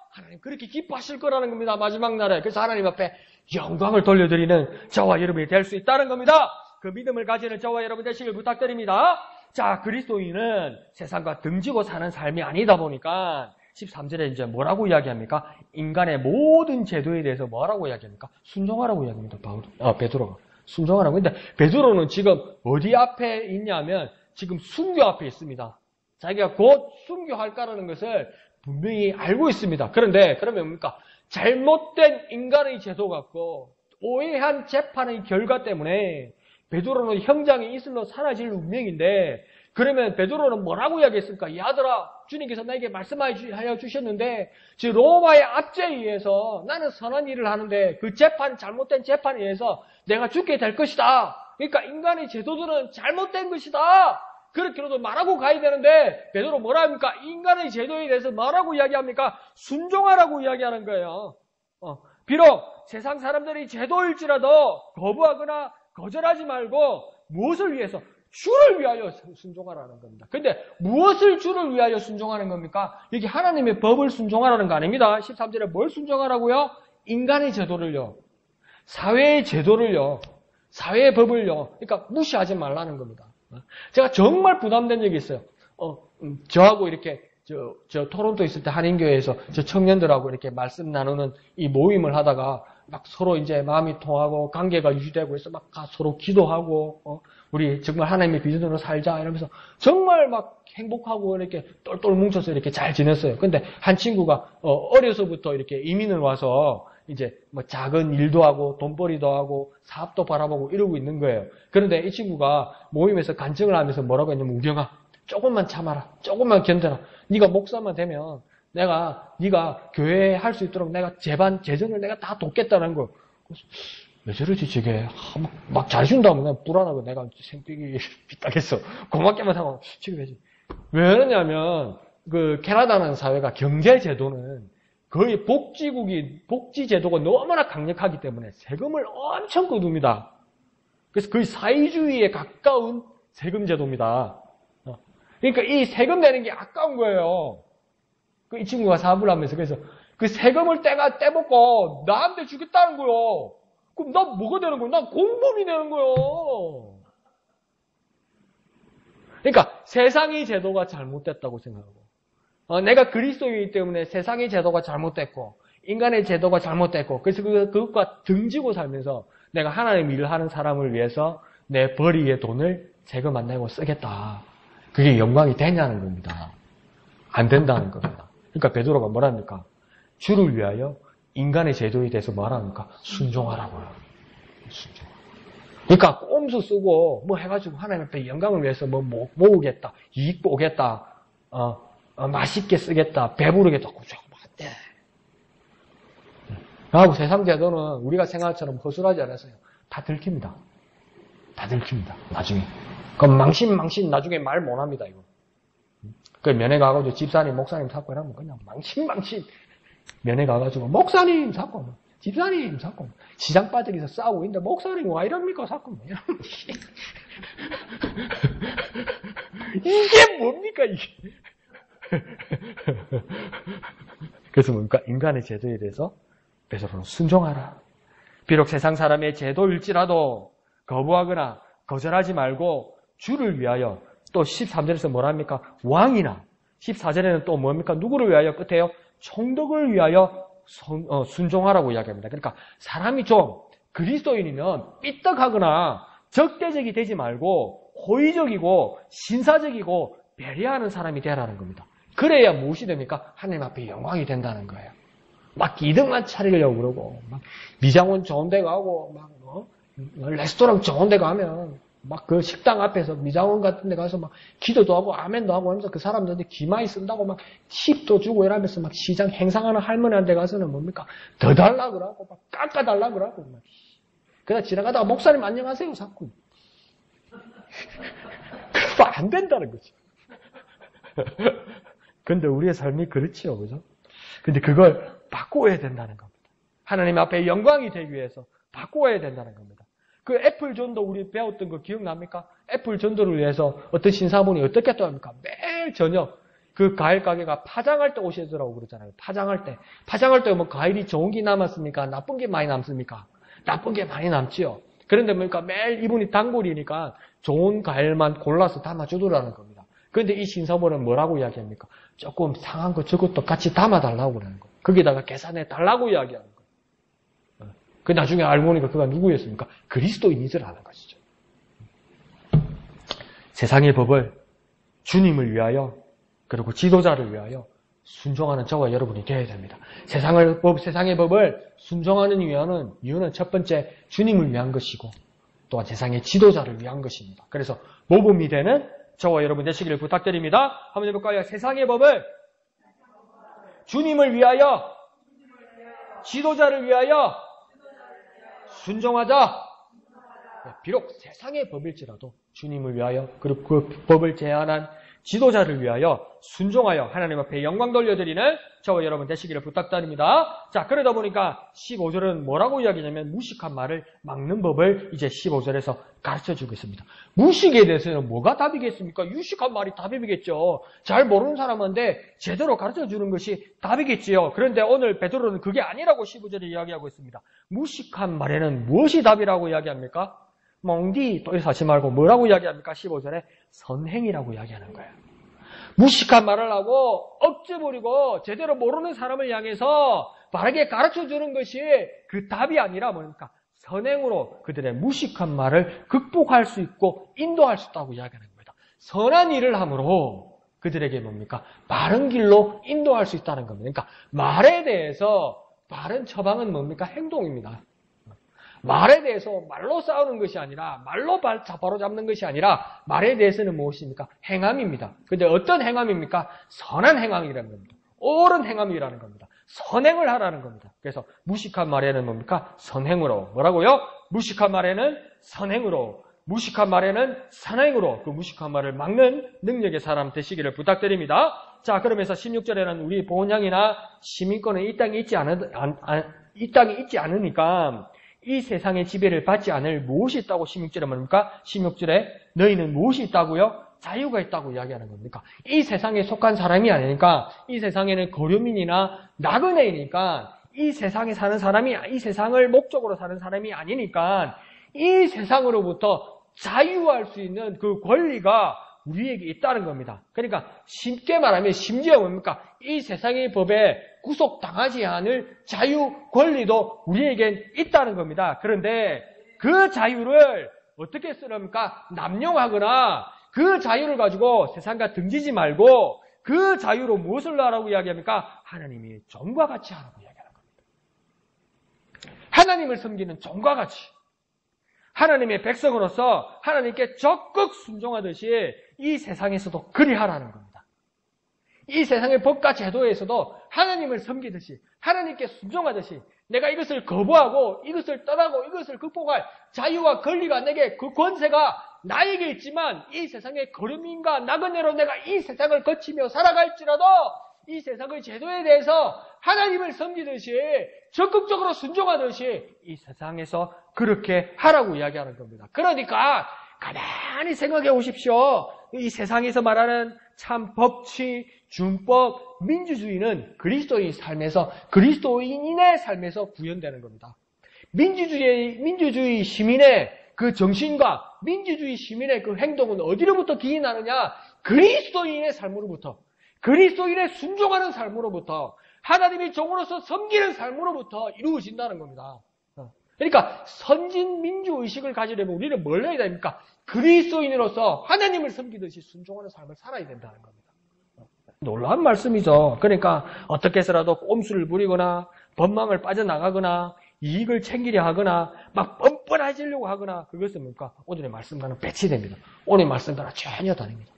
하나님 그렇게 기뻐하실 거라는 겁니다. 마지막 날에. 그래서 하나님 앞에 영광을 돌려드리는 저와 여러분이 될 수 있다는 겁니다. 그 믿음을 가지는 저와 여러분 되시길 부탁드립니다. 자, 그리스도인은 세상과 등지고 사는 삶이 아니다 보니까 13절에 이제 뭐라고 이야기합니까? 인간의 모든 제도에 대해서 뭐라고 이야기합니까? 순종하라고 이야기합니다. 베드로가. 순종하라고. 근데 베드로는 지금 어디 앞에 있냐면 지금 순교 앞에 있습니다. 자기가 곧 순교할 거라는 것을 분명히 알고 있습니다. 그런데 그러면 뭡니까? 잘못된 인간의 제도 같고 오해한 재판의 결과 때문에 베드로는 형장에 이슬로 사라질 운명인데 그러면 베드로는 뭐라고 이야기했을까? 야들아, 주님께서 나에게 말씀하여 주셨는데 즉 로마의 압제에 의해서 나는 선한 일을 하는데 그 재판, 잘못된 재판에 의해서 내가 죽게 될 것이다. 그러니까 인간의 제도들은 잘못된 것이다. 그렇게라도 말하고 가야 되는데 베드로 뭐라 합니까? 인간의 제도에 대해서 뭐라고 이야기합니까? 순종하라고 이야기하는 거예요. 비록 세상 사람들이 제도일지라도 거부하거나 거절하지 말고 무엇을 위해서? 주를 위하여 순종하라는 겁니다. 근데 무엇을 주를 위하여 순종하는 겁니까? 여기 하나님의 법을 순종하라는 거 아닙니다. 13절에 뭘 순종하라고요? 인간의 제도를요. 사회의 제도를요. 사회의 법을요. 그러니까 무시하지 말라는 겁니다. 제가 정말 부담된 적이 있어요. 저하고 이렇게 저 토론토 있을 때 한인교회에서 저 청년들하고 이렇게 말씀 나누는 이 모임을 하다가 막 서로 이제 마음이 통하고 관계가 유지되고 해서 막 서로 기도하고 우리 정말 하나님의 비전으로 살자 이러면서 정말 막 행복하고 이렇게 똘똘 뭉쳐서 이렇게 잘 지냈어요. 근데 한 친구가 어려서부터 이렇게 이민을 와서 이제 뭐 작은 일도 하고 돈벌이도 하고 사업도 바라보고 이러고 있는 거예요. 그런데 이 친구가 모임에서 간증을 하면서 뭐라고 했냐면 우경아 조금만 참아라. 조금만 견뎌라. 네가 목사만 되면 네가 교회에 할 수 있도록 내가 재정을 내가 다 돕겠다는 거. 왜 저러지 저게 막 잘해준다면 내가 불안하고 내가 생떼기 삐딱했어. 고맙게만 하고 지금 해야지. 왜 그러냐면 그 캐나다라는 사회가 경제 제도는 거의 복지 제도가 너무나 강력하기 때문에 세금을 엄청 거둡니다. 그래서 거의 사회주의에 가까운 세금 제도입니다. 그러니까 이 세금 내는 게 아까운 거예요. 이 친구가 사업을 하면서 그래서 그 세금을 떼먹고 나한테 주겠다는 거요. 그럼 난 뭐가 되는 거요? 난 공범이 되는 거요. 그러니까 세상의 제도가 잘못됐다고 생각하고 내가 그리스도이기 때문에 세상의 제도가 잘못됐고 인간의 제도가 잘못됐고 그래서 그것과 등지고 살면서 내가 하나님 일을 하는 사람을 위해서 내 벌이의 돈을 세금 안 내고 쓰겠다. 그게 영광이 되냐는 겁니다. 안 된다는 겁니다. 그러니까 베드로가 뭐랍니까? 주를 위하여 인간의 제도에 대해서 뭐랍니까? 순종하라고요. 순종. 그러니까 꼼수 쓰고 뭐 해가지고 하나님 앞에 영광을 위해서 뭐 모으겠다, 이익 보겠다, 맛있게 쓰겠다, 배부르겠다. 그거 안 돼. 그리고 세상 제도는 우리가 생각처럼 허술하지 않았어요. 다 들킵니다. 다 들킵니다. 나중에. 그럼 망신 나중에 말 못합니다. 이거. 그 면회 가가지고 집사님, 목사님 찾고 이러면 그냥 망신 면회 가가지고 목사님 찾고 집사님 찾고 시장 빠지기서 싸우고 있는데 목사님 와 이럽니까 자꾸 이게 뭡니까 이게. 그래서 뭡니까? 인간의 제도에 대해서 베드로는 순종하라. 비록 세상 사람의 제도일지라도 거부하거나 거절하지 말고 주를 위하여 또 13절에서 뭐랍니까? 왕이나 14절에는 또 뭡니까? 누구를 위하여 끝에요? 총독을 위하여 순종하라고 이야기합니다. 그러니까 사람이 좀 그리스도인이면 삐딱하거나 적대적이 되지 말고 호의적이고 신사적이고 배려하는 사람이 되라는 겁니다. 그래야 무엇이 됩니까? 하나님 앞에 영광이 된다는 거예요. 막 기득만 차리려고 그러고 막 미장원 좋은 데 가고 막 레스토랑 좋은 데 가면 막 그 식당 앞에서 미장원 같은 데 가서 막 기도도 하고 아멘도 하고 하면서 그 사람들한테 기마이 쓴다고 막 팁도 주고 이러면서 막 시장 행상하는 할머니한테 가서는 뭡니까? 더 달라 그러고 막 깎아달라 그러고 막 그러다 지나가다가 목사님 안녕하세요 자꾸. 그러면 안 된다는 거지. 근데 우리의 삶이 그렇지요, 그죠? 근데 그걸 바꾸어야 된다는 겁니다. 하나님 앞에 영광이 되기 위해서 바꾸어야 된다는 겁니다. 그 애플 전도 우리 배웠던 거 기억납니까? 애플 전도를 위해서 어떤 신사분이 어떻게 또 합니까? 매일 저녁 그 과일 가게가 파장할 때 오시더라고 그러잖아요. 파장할 때 뭐 과일이 좋은 게 남았습니까? 나쁜 게 많이 남습니까? 나쁜 게 많이 남지요. 그런데 뭡니까? 매일 이분이 단골이니까 좋은 과일만 골라서 담아주더라는 겁니다. 그런데 이 신사분은 뭐라고 이야기합니까? 조금 상한 거 저것도 같이 담아달라고 그러는 거예요. 거기다가 계산해 달라고 이야기하는 거예요. 그 나중에 알고 보니까 그가 누구였습니까? 그리스도인이라는 것이죠. 세상의 법을 주님을 위하여 그리고 지도자를 위하여 순종하는 저와 여러분이 되어야 됩니다. 세상의 법을 순종하는 이유는 첫 번째 주님을 위한 것이고 또한 세상의 지도자를 위한 것입니다. 그래서 모범이 되는 저와 여러분 되시기를 부탁드립니다. 한번 해볼까요? 세상의 법을 주님을 위하여, 지도자를 위하여 순종하자. 비록 세상의 법일지라도 주님을 위하여, 그리고 그 법을 제안한 지도자를 위하여 순종하여 하나님 앞에 영광 돌려드리는 저와 여러분 되시기를 부탁드립니다. 자, 그러다 보니까 15절은 뭐라고 이야기냐면 무식한 말을 막는 법을 이제 15절에서 가르쳐주고 있습니다. 무식에 대해서는 뭐가 답이겠습니까? 유식한 말이 답이겠죠. 잘 모르는 사람한테 제대로 가르쳐주는 것이 답이겠지요. 그런데 오늘 베드로는 그게 아니라고 15절에 이야기하고 있습니다. 무식한 말에는 무엇이 답이라고 이야기합니까? 멍디 또 하지 말고 뭐라고 이야기합니까? 15절에 선행이라고 이야기하는 거예요. 무식한 말을 하고 억지 부리고 제대로 모르는 사람을 향해서 바르게 가르쳐주는 것이 그 답이 아니라 뭡니까? 선행으로 그들의 무식한 말을 극복할 수 있고 인도할 수 있다고 이야기하는 겁니다. 선한 일을 함으로 그들에게 뭡니까? 바른 길로 인도할 수 있다는 겁니다. 그러니까 말에 대해서 바른 처방은 뭡니까? 행동입니다. 말에 대해서 말로 싸우는 것이 아니라 말로 바로 잡는 것이 아니라 말에 대해서는 무엇입니까? 행함입니다. 근데 어떤 행함입니까? 선한 행함이라는 겁니다. 옳은 행함이라는 겁니다. 선행을 하라는 겁니다. 그래서 무식한 말에는 뭡니까? 선행으로. 뭐라고요? 무식한 말에는 선행으로. 무식한 말에는 선행으로 그 무식한 말을 막는 능력의 사람 되시기를 부탁드립니다. 자, 그러면서 16절에는 우리 본향이나 시민권은 이 땅에 있지 않으니까 이 세상의 지배를 받지 않을 무엇이 있다고 16절에 뭡니까? 16절에 너희는 무엇이 있다고요? 자유가 있다고 이야기하는 겁니까? 이 세상에 속한 사람이 아니니까 이 세상에는 거류민이나 나그네이니까 이 세상에 사는 사람이 이 세상을 목적으로 사는 사람이 아니니까 이 세상으로부터 자유할 수 있는 그 권리가 우리에게 있다는 겁니다. 그러니까 쉽게 말하면 심지어 뭡니까? 이 세상의 법에 구속당하지 않을 자유 권리도 우리에겐 있다는 겁니다. 그런데 그 자유를 어떻게 쓰랍니까? 남용하거나 그 자유를 가지고 세상과 등지지 말고 그 자유로 무엇을 하라고 이야기합니까? 하나님이 종과 같이 하라고 이야기하는 겁니다. 하나님을 섬기는 종과 같이 하나님의 백성으로서 하나님께 적극 순종하듯이 이 세상에서도 그리하라는 겁니다. 이 세상의 법과 제도에서도 하나님을 섬기듯이 하나님께 순종하듯이 내가 이것을 거부하고 이것을 떠나고 이것을 극복할 자유와 권리가 내게 그 권세가 나에게 있지만 이 세상의 거름인과 나그네로 내가 이 세상을 거치며 살아갈지라도 이 세상의 제도에 대해서 하나님을 섬기듯이 적극적으로 순종하듯이 이 세상에서 그렇게 하라고 이야기하는 겁니다. 그러니까 가만히 생각해 보십시오. 이 세상에서 말하는 참 법치, 준법, 민주주의는 그리스도의 삶에서 그리스도인의 삶에서 구현되는 겁니다. 민주주의 시민의 그 정신과 민주주의 시민의 그 행동은 어디로부터 기인하느냐? 그리스도인의 삶으로부터, 그리스도인의 순종하는 삶으로부터, 하나님의 종으로서 섬기는 삶으로부터 이루어진다는 겁니다. 그러니까 선진 민주의식을 가지려면 우리는 뭘 해야 됩니까? 그리스도인으로서 하나님을 섬기듯이 순종하는 삶을 살아야 된다는 겁니다. 놀라운 말씀이죠. 그러니까 어떻게 해서라도 꼼수를 부리거나 법망을 빠져나가거나 이익을 챙기려 하거나 막 뻔뻔해지려고 하거나 그것은 뭡니까? 오늘의 말씀과는 배치됩니다. 오늘의 말씀과는 전혀 다릅니다.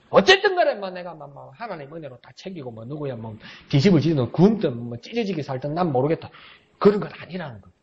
어쨌든 간에 내가 하나님 은혜로 다 챙기고 누구야 뒤집을 지든 굶든 찢어지게 살든 난 모르겠다. 그런 건 아니라는 겁니다.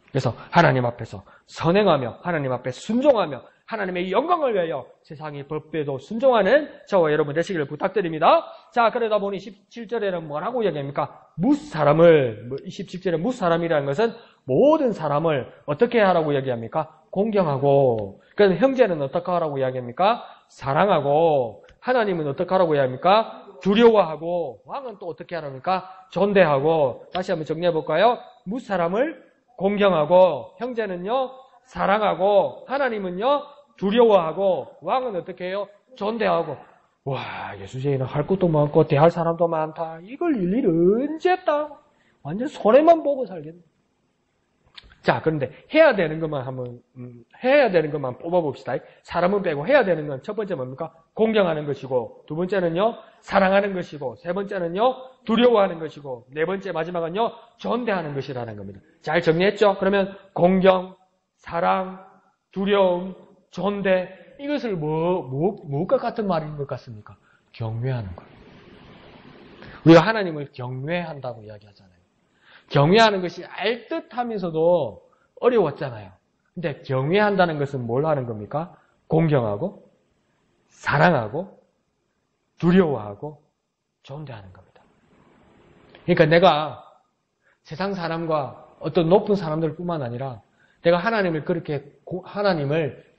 그래서 하나님 앞에서 선행하며 하나님 앞에 순종하며 하나님의 영광을 위하여 세상의 법에도 순종하는 저와 여러분 되시기를 부탁드립니다. 자, 그러다 보니 17절에는 뭐라고 이야기합니까? 무사람을, 17절에 무사람이라는 것은 모든 사람을 어떻게 하라고 이야기합니까? 공경하고, 그래서 형제는 어떻게 하라고 이야기합니까? 사랑하고, 하나님은 어떻게 하라고 이야기합니까? 두려워하고, 왕은 또 어떻게 하랍니까? 존대하고. 다시 한번 정리해 볼까요? 무사람을 공경하고, 형제는요 사랑하고, 하나님은요 두려워하고, 왕은 어떻게 해요? 존대하고. 와, 예수제에는 할 것도 많고 대할 사람도 많다. 이걸 일일이 언제 했다? 완전 손해만 보고 살겠네. 자, 그런데 해야 되는 것만 뽑아봅시다. 사람은 빼고 해야 되는 건 첫 번째 뭡니까? 공경하는 것이고, 두 번째는요, 사랑하는 것이고, 세 번째는요, 두려워하는 것이고, 네 번째 마지막은요, 존대하는 것이라는 겁니다. 잘 정리했죠? 그러면 공경, 사랑, 두려움, 존대, 이것을 무엇과 같은 말인 것 같습니까? 경외하는 거예요. 우리가 하나님을 경외한다고 이야기하잖아요. 경외하는 것이 알듯하면서도 어려웠잖아요. 근데 경외한다는 것은 뭘 하는 겁니까? 공경하고, 사랑하고, 두려워하고, 존대하는 겁니다. 그러니까 내가 세상 사람과 어떤 높은 사람들 뿐만 아니라 내가 하나님을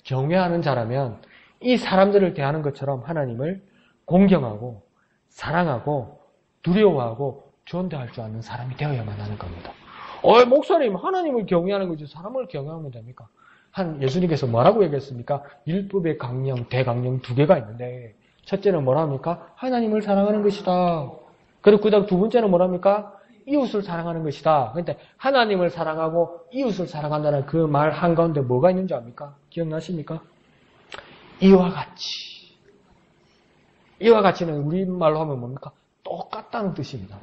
경외하는 자라면 이 사람들을 대하는 것처럼 하나님을 공경하고, 사랑하고, 두려워하고, 존대할 줄 아는 사람이 되어야만 하는 겁니다. 목사님, 하나님을 경외하는 거지 사람을 경외하면 됩니까? 예수님께서 뭐라고 얘기했습니까? 율법의 강령, 대강령 두 개가 있는데 첫째는 뭐랍니까? 하나님을 사랑하는 것이다. 그리고 그 다음 두 번째는 뭐랍니까? 이웃을 사랑하는 것이다. 그런데 하나님을 사랑하고 이웃을 사랑한다는 그 말 한가운데 뭐가 있는지 압니까? 기억나십니까? 이와 같이. 이와 같이는 우리말로 하면 뭡니까? 똑같다는 뜻입니다.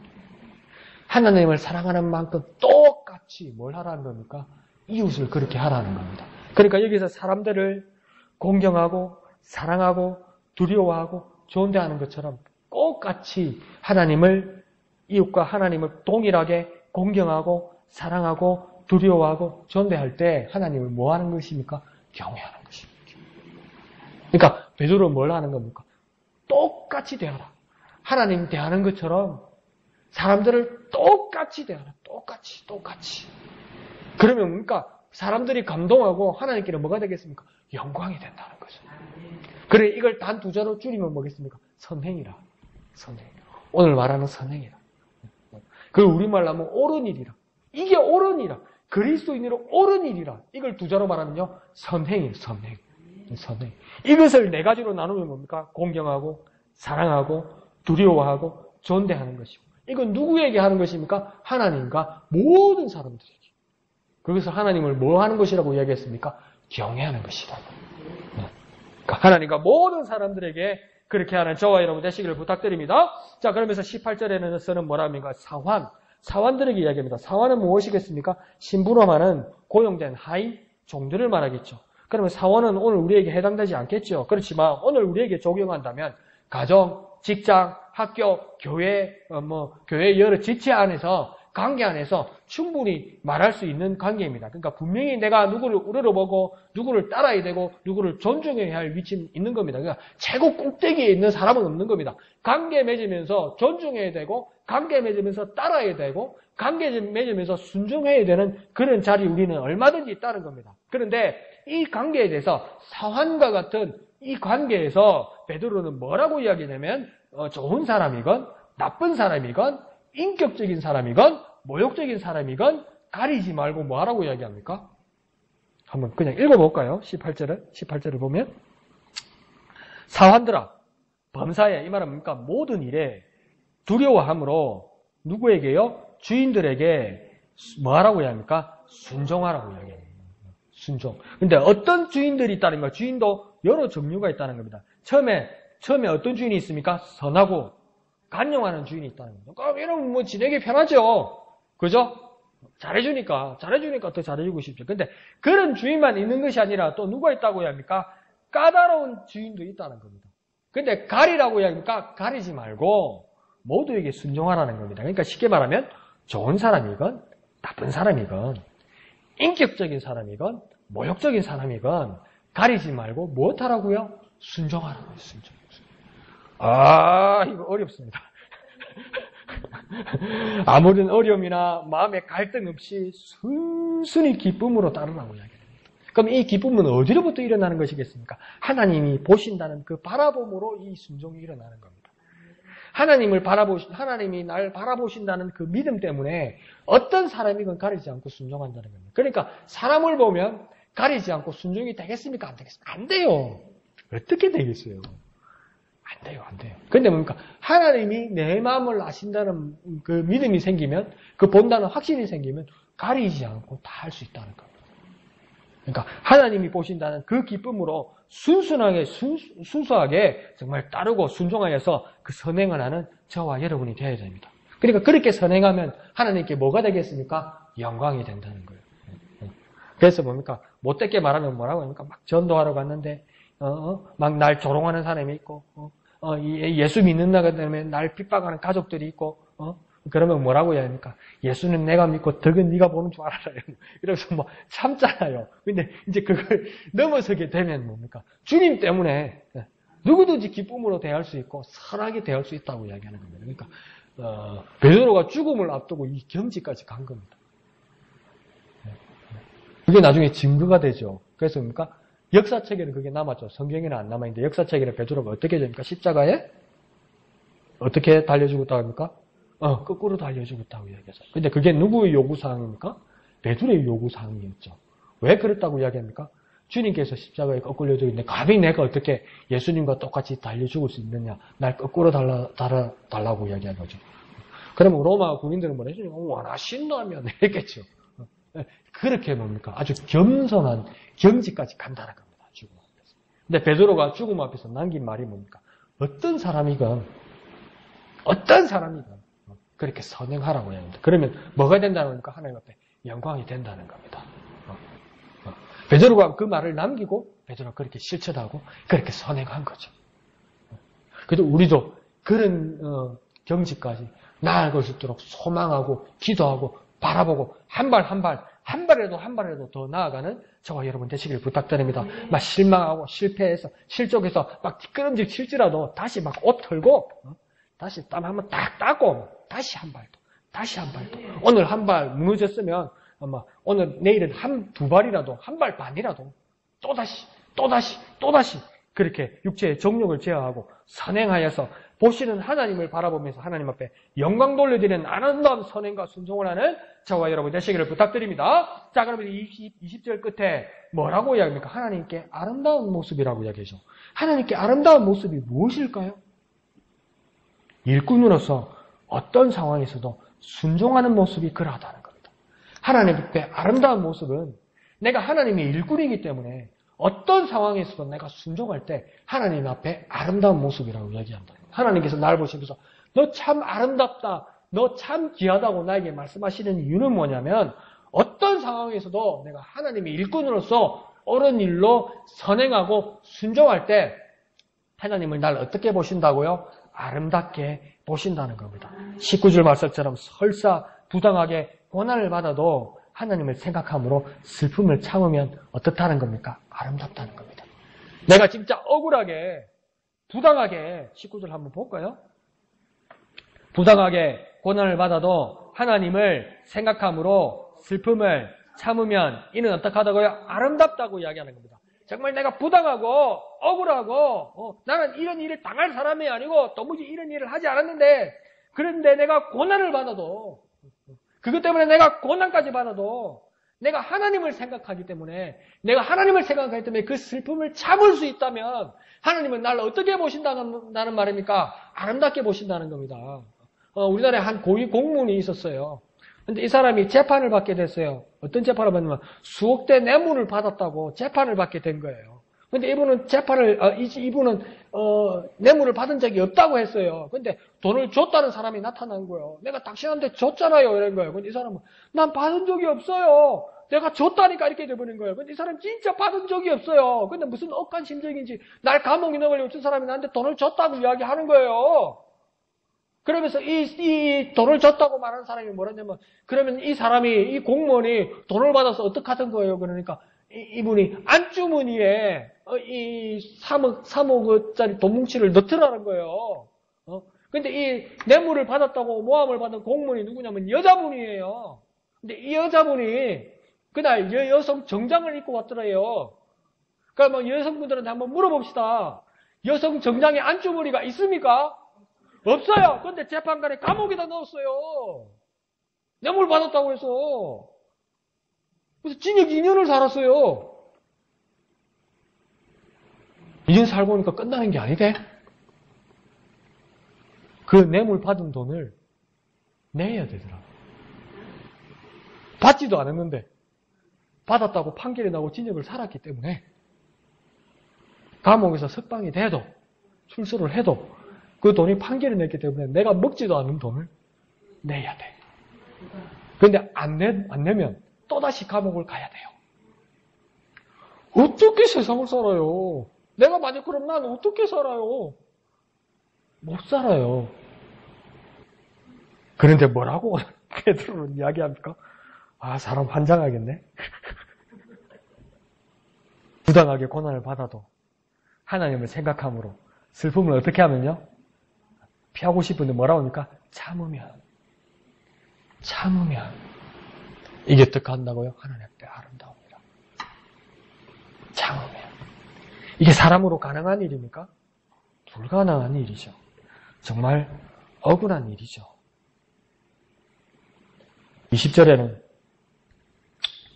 하나님을 사랑하는 만큼 똑같이 뭘 하라는 겁니까? 이웃을 그렇게 하라는 겁니다. 그러니까 여기서 사람들을 공경하고 사랑하고 두려워하고 존대하는 것처럼 똑같이 이웃과 하나님을 동일하게 공경하고 사랑하고 두려워하고 존대할 때 하나님을 뭐 하는 것입니까? 경외하는 것입니다. 그러니까 베드로는 뭘 하는 겁니까? 똑같이 대하라. 하나님 대하는 것처럼 사람들을 똑같이 대하라. 똑같이. 그러면 뭡니까? 사람들이 감동하고 하나님께는 뭐가 되겠습니까? 영광이 된다는 거죠. 그래, 이걸 단 두 자로 줄이면 뭐겠습니까? 선행이라. 오늘 말하는 선행이라. 그 우리말로 하면 옳은 일이라. 이게 옳은 일이라. 그리스도인으로 옳은 일이라. 이걸 두 자로 말하면요. 선행. 이것을 네 가지로 나누면 뭡니까? 공경하고 사랑하고 두려워하고 존대하는 것이고. 이건 누구에게 하는 것입니까? 하나님과 모든 사람들에게. 그래서 하나님을 뭐 하는 것이라고 이야기했습니까? 경외하는 것이다. 그러니까 하나님과 모든 사람들에게 그렇게 하는 저와 여러분 되시기를 부탁드립니다. 자, 그러면서 18절에는 뭐라 합니까? 사환들에게 이야기합니다. 사환은 무엇이겠습니까? 심부름하는 고용된 하인, 종들을 말하겠죠. 그러면 사원은 오늘 우리에게 해당되지 않겠죠. 그렇지만 오늘 우리에게 적용한다면 가정, 직장, 학교, 교회, 교회 여러 지체 안에서 관계 안에서 충분히 말할 수 있는 관계입니다. 그러니까 분명히 내가 누구를 우러러보고 누구를 따라야 되고 누구를 존중해야 할 위치는 있는 겁니다. 그러니까 최고 꼭대기에 있는 사람은 없는 겁니다. 관계 맺으면서 존중해야 되고 관계 맺으면서 따라야 되고 관계 맺으면서 순종해야 되는 그런 자리 우리는 얼마든지 있다는 겁니다. 그런데 이 관계에 대해서 사환과 같은 이 관계에서 베드로는 뭐라고 이야기하냐면 좋은 사람이건 나쁜 사람이건 인격적인 사람이건 모욕적인 사람이건 가리지 말고 뭐하라고 이야기합니까? 한번 그냥 읽어볼까요? 18절을 보면 사환들아 범사에 이 말은 뭡니까? 모든 일에 두려워함으로 누구에게요? 주인들에게 뭐하라고 이야기합니까? 순종하라고 이야기합니다. 순종. 근데 어떤 주인들이 있다는 거예요? 주인도 여러 종류가 있다는 겁니다. 처음에 어떤 주인이 있습니까? 선하고 간용하는 주인이 있다는 겁니다. 그럼 이러면 지내기 편하죠. 그죠? 잘해주니까 더 잘해주고 싶죠. 근데 그런 주인만 있는 것이 아니라 또 누가 있다고 해야 합니까? 까다로운 주인도 있다는 겁니다. 근데 가리라고 해야 합니까? 가리지 말고 모두에게 순종하라는 겁니다. 그러니까 쉽게 말하면 좋은 사람이건 나쁜 사람이건 인격적인 사람이건 모욕적인 사람이건 가리지 말고 무엇하라고요? 순종하라고요. 순종. 이거 어렵습니다. 아무런 어려움이나 마음의 갈등 없이 순순히 기쁨으로 따르라고 이야기합니다. 그럼 이 기쁨은 어디로부터 일어나는 것이겠습니까? 하나님이 보신다는 그 바라봄으로 이 순종이 일어나는 겁니다. 하나님이 날 바라보신다는 그 믿음 때문에 어떤 사람이건 가리지 않고 순종한다는 겁니다. 그러니까 사람을 보면 가리지 않고 순종이 되겠습니까? 안 되겠습니까? 안 돼요. 어떻게 되겠어요? 안 돼요, 안 돼요. 근데 뭡니까? 하나님이 내 마음을 아신다는 그 믿음이 생기면, 그 본다는 확신이 생기면 가리지 않고 다 할 수 있다는 겁니다. 그러니까 하나님이 보신다는 그 기쁨으로 순수하게 정말 따르고 순종하여서 그 선행을 하는 저와 여러분이 되어야 됩니다. 그러니까 그렇게 선행하면 하나님께 뭐가 되겠습니까? 영광이 된다는 거예요. 그래서 뭡니까? 못되게 말하면 뭐라고 합니까? 막 전도하러 갔는데 막 날 조롱하는 사람이 있고 예수 믿는다고 하면 날 핍박하는 가족들이 있고 그러면 뭐라고 해야 합니까? 예수는 내가 믿고 덕은 네가 보는 줄 알아요. 이러면서 뭐 참잖아요. 근데 이제 그걸 넘어서게 되면 뭡니까? 주님 때문에 누구든지 기쁨으로 대할 수 있고 선하게 대할 수 있다고 이야기하는 겁니다. 그러니까 베드로가 죽음을 앞두고 이 경지까지 간 겁니다. 그게 나중에 증거가 되죠. 그래서 뭡니까? 역사책에는 그게 남았죠. 성경에는 안 남아있는데 역사책에는 베드로가 어떻게 됩니까? 십자가에 어떻게 달려 죽었다고 합니까? 거꾸로 달려 죽었다고 이야기하죠. 근데 그게 누구의 요구사항입니까? 베드로의 요구사항이었죠. 왜 그랬다고 이야기합니까? 주님께서 십자가에 거꾸로 죽었는데 감히 내가 어떻게 예수님과 똑같이 달려 죽을 수 있느냐? 날 거꾸로 달라고 이야기한 거죠. 그러면 로마 군인들은 뭐라 했죠? 원하신다면 했겠죠. 그렇게 뭡니까? 아주 겸손한 경지까지 간다는 겁니다. 죽음 앞에서. 근데 베드로가 죽음 앞에서 남긴 말이 뭡니까? 어떤 사람이건 그렇게 선행하라고 합니다. 그러면 뭐가 된다는 겁니까? 하나님 앞에 영광이 된다는 겁니다. 베드로가 그 말을 남기고 베드로가 그렇게 실천하고 그렇게 선행한 거죠. 그래서 우리도 그런 경지까지 나아갈 수 있도록 소망하고 기도하고 바라보고 한 발이라도 더 나아가는 저와 여러분 되시길 부탁드립니다. 막 실망하고 실패해서 실족해서 막 뒷걸음질 칠지라도 다시 막 옷 털고 다시 땀 한번 딱 닦고 다시 한 발 더 오늘 한 발 무너졌으면 아마 오늘 내일은 두 발이라도 한 발 반이라도 또다시 그렇게 육체의 정욕을 제어하고 선행하여서 보시는 하나님을 바라보면서 하나님 앞에 영광 돌려드리는 아름다운 선행과 순종을 하는 저와 여러분 되시기를 부탁드립니다. 자, 그러면 20절 끝에 뭐라고 이야기합니까? 하나님께 아름다운 모습이라고 이야기하죠. 하나님께 아름다운 모습이 무엇일까요? 일꾼으로서 어떤 상황에서도 순종하는 모습이 그러하다는 겁니다. 하나님 앞에 아름다운 모습은 내가 하나님의 일꾼이기 때문에 어떤 상황에서도 내가 순종할 때 하나님 앞에 아름다운 모습이라고 이야기한다. 하나님께서 나를 보시면서 너 참 아름답다, 너 참 귀하다고 나에게 말씀하시는 이유는 뭐냐면 어떤 상황에서도 내가 하나님의 일꾼으로서 옳은 일로 선행하고 순종할 때 하나님을 날 어떻게 보신다고요? 아름답게 보신다는 겁니다. 19절 말씀처럼 설사 부당하게 고난을 받아도 하나님을 생각함으로 슬픔을 참으면 어떻다는 겁니까? 아름답다는 겁니다. 내가 진짜 억울하게 부당하게 19절 한번 볼까요? 부당하게 고난을 받아도 하나님을 생각함으로 슬픔을 참으면 이는 어떡하다고요? 아름답다고 이야기하는 겁니다. 정말 내가 부당하고 억울하고 나는 이런 일을 당할 사람이 아니고 도무지 이런 일을 하지 않았는데 그런데 내가 고난을 받아도 그것 때문에 내가 고난까지 받아도 내가 하나님을 생각하기 때문에 그 슬픔을 참을 수 있다면 하나님은 나를 어떻게 보신다는 말입니까? 아름답게 보신다는 겁니다. 우리나라에 한 고위 공무원이 있었어요. 근데 이 사람이 재판을 받게 됐어요. 어떤 재판을 받냐면 수억대 뇌물을 받았다고 재판을 받게 된 거예요. 근데 이분은 뇌물을 받은 적이 없다고 했어요. 근데 돈을 줬다는 사람이 나타난 거예요. 내가 당신한테 줬잖아요. 이런 거예요. 근데 이 사람은 난 받은 적이 없어요. 내가 줬다니까 이렇게 돼버린 거예요. 근데 이 사람 진짜 받은 적이 없어요. 근데 무슨 억한 심정인지 날 감옥에 넣으려고 어떤 사람이 나한테 돈을 줬다고 이야기하는 거예요. 그러면서 이 돈을 줬다고 말하는 사람이 뭐랬냐면 그러면 이 공무원이 돈을 받아서 어떡하던 거예요. 그러니까 이분이 안주머니에 이 3억짜리 돈 뭉치를 넣더라는 거예요. 근데 이 뇌물을 받았다고 모함을 받은 공무원이 누구냐면 여자분이에요. 근데 이 여자분이 그날 여성 정장을 입고 왔더래요. 그러니까 뭐 여성분들한테 한번 물어봅시다. 여성 정장에 안주머니가 있습니까? 없어요. 그런데 재판관이 감옥에다 넣었어요. 뇌물 받았다고 해서. 그래서 징역 2년을 살았어요. 2년 살고 오니까 끝나는 게 아니대. 그 뇌물 받은 돈을 내야 되더라. 받지도 않았는데 받았다고 판결이 나고 징역을 살았기 때문에 감옥에서 석방이 돼도 출소를 해도 그 돈이 판결이 냈기 때문에 내가 먹지도 않은 돈을 내야 돼. 그런데 안 내면 또다시 감옥을 가야 돼요. 어떻게 세상을 살아요? 내가 만약 그럼 난 어떻게 살아요? 못 살아요. 그런데 뭐라고 베드로는 이야기합니까? 아, 사람 환장하겠네. 부당하게 고난을 받아도 하나님을 생각함으로 슬픔을 어떻게 하면요? 피하고 싶은데 뭐라고 합니까? 참으면 이게 어떻게 한다고요? 하나님 앞에 아름다움이라. 참으면 이게 사람으로 가능한 일입니까? 불가능한 일이죠. 정말 억울한 일이죠. 20절에는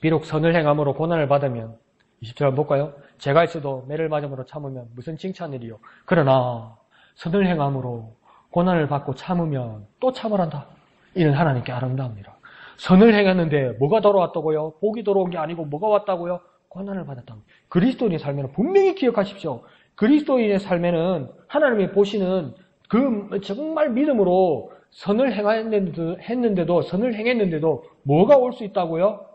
비록 선을 행함으로 고난을 받으면 20절 한번 볼까요? 죄가 있어도 매를 맞음으로 참으면 무슨 칭찬이리요. 그러나 선을 행함으로 고난을 받고 참으면 또 참으란다. 이는 하나님께 아름다움이라. 선을 행했는데 뭐가 돌아왔다고요? 복이 돌아온 게 아니고 뭐가 왔다고요? 고난을 받았다. 그리스도인의 삶에는 분명히 기억하십시오. 그리스도인의 삶에는 하나님이 보시는 그 정말 믿음으로 선을 했는데도 선을 행했는데도 뭐가 올 수 있다고요?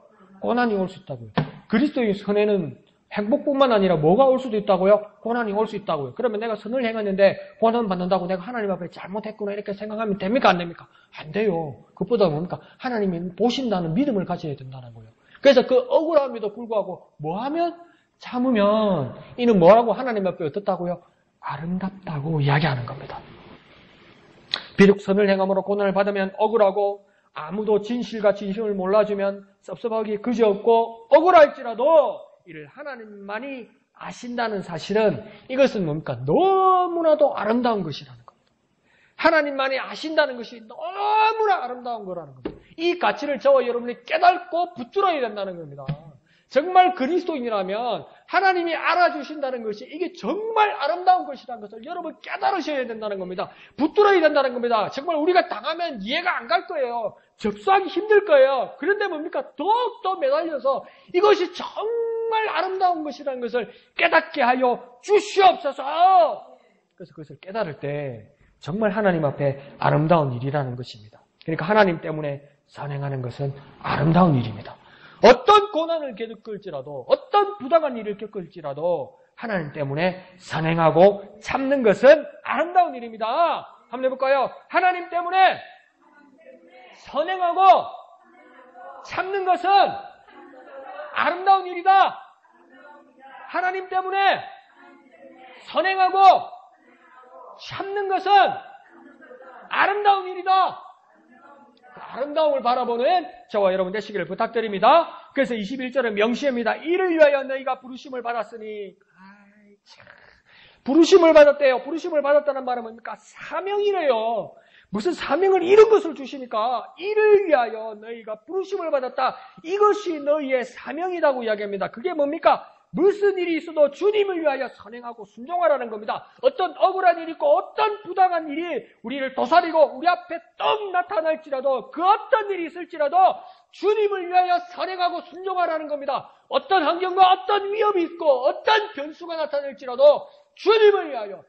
고난이 올 수 있다고요. 그리스도의 선에는 행복뿐만 아니라 뭐가 올 수도 있다고요? 고난이 올 수 있다고요. 그러면 내가 선을 행했는데 고난 받는다고 내가 하나님 앞에 잘못했구나 이렇게 생각하면 됩니까? 안 됩니까? 안 돼요. 그것보다 뭡니까? 하나님이 보신다는 믿음을 가져야 된다는 거예요. 그래서 그 억울함에도 불구하고 뭐 하면? 참으면 이는 뭐라고 하나님 앞에 어떻다고요? 아름답다고 이야기하는 겁니다. 비록 선을 행함으로 고난을 받으면 억울하고 아무도 진실같이 힘을 몰라주면 섭섭하기 그지없고 억울할지라도 이를 하나님만이 아신다는 사실은 이것은 뭡니까? 너무나도 아름다운 것이라는 겁니다. 하나님만이 아신다는 것이 너무나 아름다운 거라는 겁니다. 이 가치를 저와 여러분이 깨닫고 붙들어야 된다는 겁니다. 정말 그리스도인이라면 하나님이 알아주신다는 것이 이게 정말 아름다운 것이라는 것을 여러분 깨달으셔야 된다는 겁니다. 붙들어야 된다는 겁니다. 정말 우리가 당하면 이해가 안 갈 거예요. 접수하기 힘들 거예요. 그런데 뭡니까? 더욱더 매달려서 이것이 정말 아름다운 것이라는 것을 깨닫게 하여 주시옵소서. 그래서 그것을 깨달을 때 정말 하나님 앞에 아름다운 일이라는 것입니다. 그러니까 하나님 때문에 선행하는 것은 아름다운 일입니다. 어떤 고난을 겪을지라도 어떤 부당한 일을 겪을지라도 하나님 때문에 선행하고 참는 것은 아름다운 일입니다. 한번 해볼까요? 하나님 때문에 선행하고 참는 것은 아름다운 일이다. 하나님 때문에 선행하고 참는 것은 아름다운 일이다. 아름다움을 바라보는 저와 여러분 되시기를 부탁드립니다. 그래서 21절은 명시합니다. 이를 위하여 너희가 부르심을 받았으니 부르심을 받았대요. 부르심을 받았다는 말은 뭡니까? 사명이래요. 무슨 사명을 이룬 것을 주시니까 이를 위하여 너희가 부르심을 받았다. 이것이 너희의 사명이라고 이야기합니다. 그게 뭡니까? 무슨 일이 있어도 주님을 위하여 선행하고 순종하라는 겁니다. 어떤 억울한 일이 있고 어떤 부당한 일이 우리를 도사리고 우리 앞에 떡 나타날지라도 그 어떤 일이 있을지라도 주님을 위하여 선행하고 순종하라는 겁니다. 어떤 환경과 어떤 위험이 있고 어떤 변수가 나타날지라도 주님을 위하여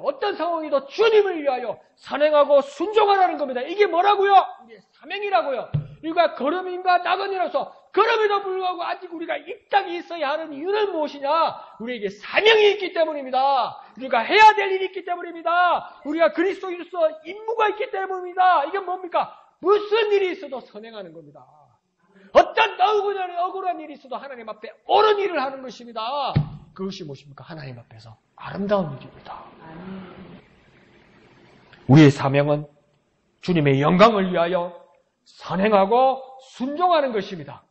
어떤 상황이도 주님을 위하여 선행하고 순종하라는 겁니다. 이게 뭐라고요? 우리의 사명이라고요. 우리가 걸음인가 나그네로서 그럼에도 불구하고 아직 우리가 이 땅에 있어야 하는 이유는 무엇이냐? 우리에게 사명이 있기 때문입니다. 우리가 해야 될 일이 있기 때문입니다. 우리가 그리스도인으로서 임무가 있기 때문입니다. 이게 뭡니까? 무슨 일이 있어도 선행하는 겁니다. 어떤 억울한 일이 있어도 하나님 앞에 옳은 일을 하는 것입니다. 그것이 무엇입니까? 하나님 앞에서 아름다운 일입니다. 우리의 사명은 주님의 영광을 위하여 선행하고 순종하는 것입니다.